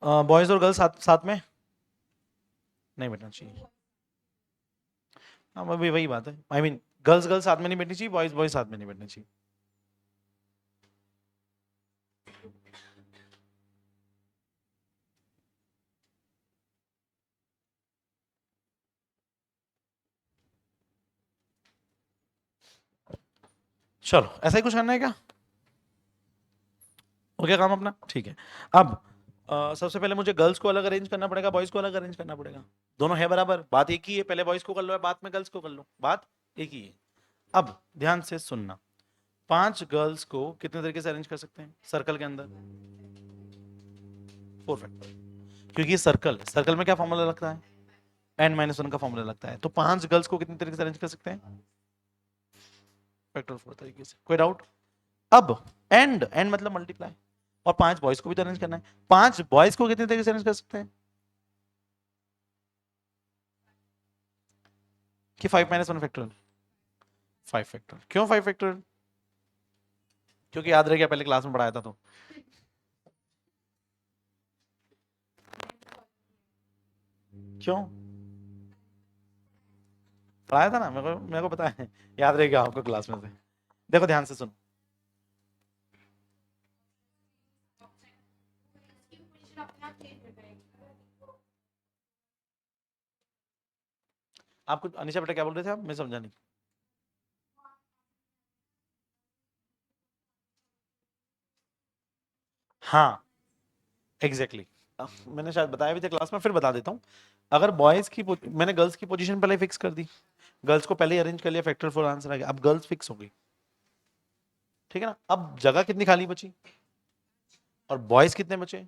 बॉयज और गर्ल्स साथ साथ में नहीं बैठना चाहिए। हाँ, वही वही बात है। आई मीन गर्ल्स गर्ल्स साथ में नहीं बैठनी चाहिए, बॉयज बॉयज साथ में नहीं बैठनी चाहिए। चलो ऐसा ही कुछ करना है क्या? हो गया काम अपना, ठीक है। अब सबसे पहले मुझे गर्ल्स को अलग अरेंज करना पड़ेगा, बॉयज को अलग अरेंज करना पड़ेगा। दोनों है बराबर, बात एक ही है। पहले बॉयज को कर लो, बाद में गर्ल्स को कर लो, बात एक ही है। अब ध्यान से सुनना, 5 गर्ल्स को कितने तरीके से अरेंज कर सकते हैं सर्कल के अंदर? 4 फैक्टर। क्योंकि सर्कल, सर्कल में क्या फॉर्मूला लगता है? n-1 का फॉर्मूला लगता है। तो 5 गर्ल्स को कितने तरीके से अरेंज कर सकते हैं? फैक्टर 4 तरीके से। कोई डाउट? अब एंड मतलब मल्टीप्लाई, और 5 बॉयज को भी तो अरेंज करना है। 5 बॉयज को कितने तरीके से अरेंज कर सकते हैं? कि 5-1 फैक्टर, 5 फैक्टर। क्यों 5 फैक्टर? क्योंकि याद रह गया, पहले क्लास में पढ़ाया था। तो क्यों पढ़ाया था ना, मेरे को पता है, याद रह गया आपको क्लास में से। देखो ध्यान से सुनो, आपको अनिशा बेटा क्या बोल रहे थे आप? मैं समझा नहीं। हाँ एग्जैक्टली exactly। मैंने शायद बताया भी था क्लास में, फिर बता देता हूँ। अगर बॉयज की मैंने गर्ल्स की पोजीशन पहले फिक्स कर दी, गर्ल्स को पहले अरेंज कर लिया, फैक्टर 4 आंसर आ गया। अब गर्ल्स फिक्स हो गई, ठीक है ना? अब जगह कितनी खाली बची, और बॉयज कितने बचे?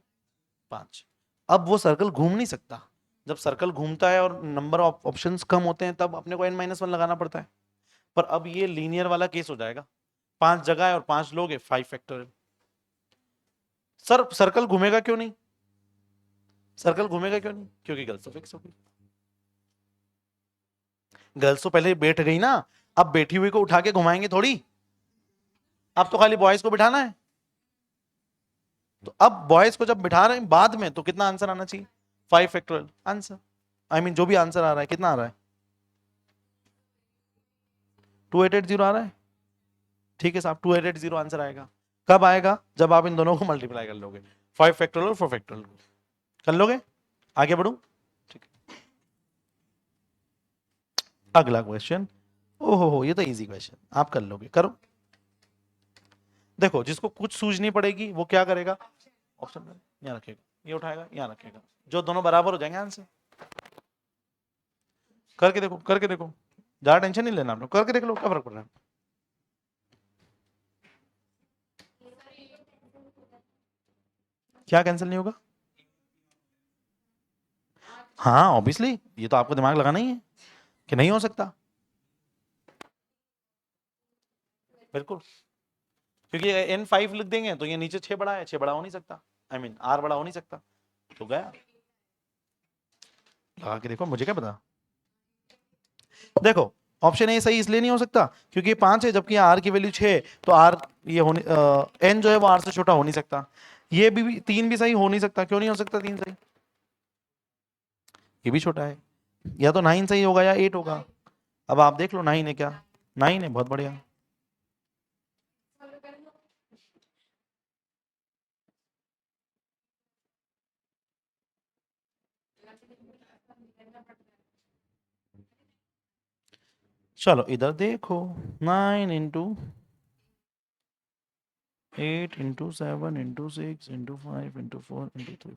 5। अब वो सर्कल घूम नहीं सकता। जब सर्कल घूमता है और नंबर ऑफ ऑप्शंस कम होते हैं, तब अपने को n-1 लगाना पड़ता है। पर अब ये लीनियर वाला केस हो जाएगा, 5 जगह है और 5 लोग है, 5 फैक्टोरियल। सर सर्कल घूमेगा क्यों नहीं? सर्कल घूमेगा क्यों नहीं? क्योंकि गर्ल्स तो फिक्स हो गई। गर्ल्स तो पहले बैठ गई ना, अब बैठी हुई को उठा के घुमाएंगे थोड़ी। अब तो खाली बॉयज को बिठाना है। तो अब बॉयज को जब बिठा रहे हैं बाद में, तो कितना आंसर आना चाहिए? 5 फैक्टोरियल आंसर। आई मीन जो भी आंसर आ रहा है, कितना आ रहा है? 2880 आ रहा है। ठीक है साहब, 2880 आंसर आएगा। कब आएगा? जब आप इन दोनों को मल्टीप्लाई कर लोगे, 5 फैक्टोरियल और 4 फैक्टोरियल कर लोगे। आगे बढ़ू, ठीक है। अगला क्वेश्चन, ओहो हो, ये तो इजी क्वेश्चन, आप कर लोगे, करो। देखो जिसको कुछ सूझ नहीं पड़ेगी वो क्या करेगा? ऑप्शन में यहाँ रखेगा, ये उठाएगा, यहाँ रखेगा, जो दोनों बराबर हो जाएंगे आंसर। करके देखो, करके देखो, ज्यादा टेंशन नहीं लेना आपने, करके देख लो, क्या फर्क पड़ रहा है। क्या कैंसिल नहीं होगा? हाँ ऑब्वियसली, ये तो आपको दिमाग लगाना ही है कि नहीं हो सकता। बिल्कुल, क्योंकि n5 लिख देंगे तो ये नीचे 6 बड़ा है, 6 बड़ा हो नहीं सकता। आई मीन r बड़ा हो नहीं सकता, तो गया। लगा के देखो, मुझे क्या पता। देखो ऑप्शन ए सही इसलिए नहीं हो सकता क्योंकि ये 5 है जबकि आर की वैल्यू 6 है, तो आर ये होने एन जो है वो आर से छोटा हो नहीं सकता। ये भी 3 भी सही हो नहीं सकता। क्यों नहीं हो सकता 3 सही? ये भी छोटा है। या तो 9 सही होगा या 8 होगा। अब आप देख लो 9 है क्या? 9 है, बहुत बढ़िया। चलो इधर देखो, 9 into 8 into 7 into 5 into 4 into 3।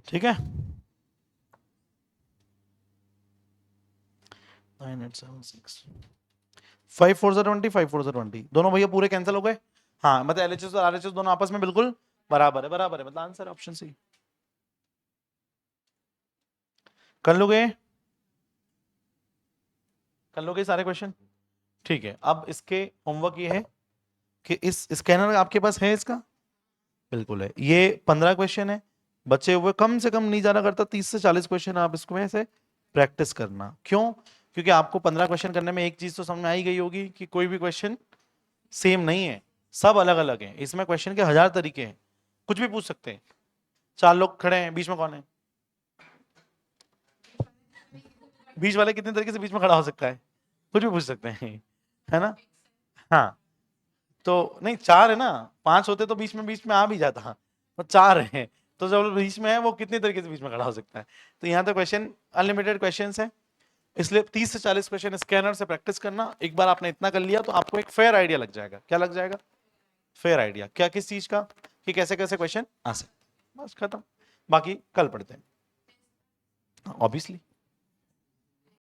ठीक है, 9 8 7 6 5 4 20, 5 4 20 दोनों भैया पूरे कैंसिल हो गए। हाँ मतलब एलएचएस और आरएचएस दोनों आपस में बिल्कुल बराबर है, बराबर है, मतलब आंसर ऑप्शन सी। कर लोगे? कर लोगे सारे क्वेश्चन? ठीक है, अब इसके होमवर्क ये है कि इस स्कैनर आपके पास है इसका? बिल्कुल है। ये 15 क्वेश्चन है, बचे हुए कम से कम नहीं जाना करता 30 से 40 क्वेश्चन आप इसको में से प्रैक्टिस करना। क्यों? क्योंकि आपको 15 क्वेश्चन करने में एक चीज तो समझ में आई गई होगी कि कोई भी क्वेश्चन सेम नहीं है, सब अलग अलग है। इसमें क्वेश्चन के 1000 तरीके हैं, कुछ भी पूछ सकते हैं। 4 लोग खड़े हैं, बीच में कौन है? बीच वाले कितने तरीके से बीच में खड़ा हो सकता है? कुछ भी पूछ सकते हैं, है ना? हाँ, तो नहीं 4 है ना, 5 होते तो बीच में आ भी जाता, तो 4 है, तो जब बीच में है वो कितने तरीके से बीच में खड़ा हो सकता है? तो यहाँ तो क्वेश्चन अनलिमिटेड क्वेश्चन है, इसलिए 30 से 40 क्वेश्चन स्कैनर से प्रैक्टिस करना। एक बार आपने इतना कर लिया तो आपको एक फेयर आइडिया लग जाएगा। क्या लग जाएगा? Fair idea. क्या? किस चीज का? कि कैसे कैसे क्वेश्चन आ सकते। बस खत्म, बाकी कल पढ़ते हैं ऑब्वियसली।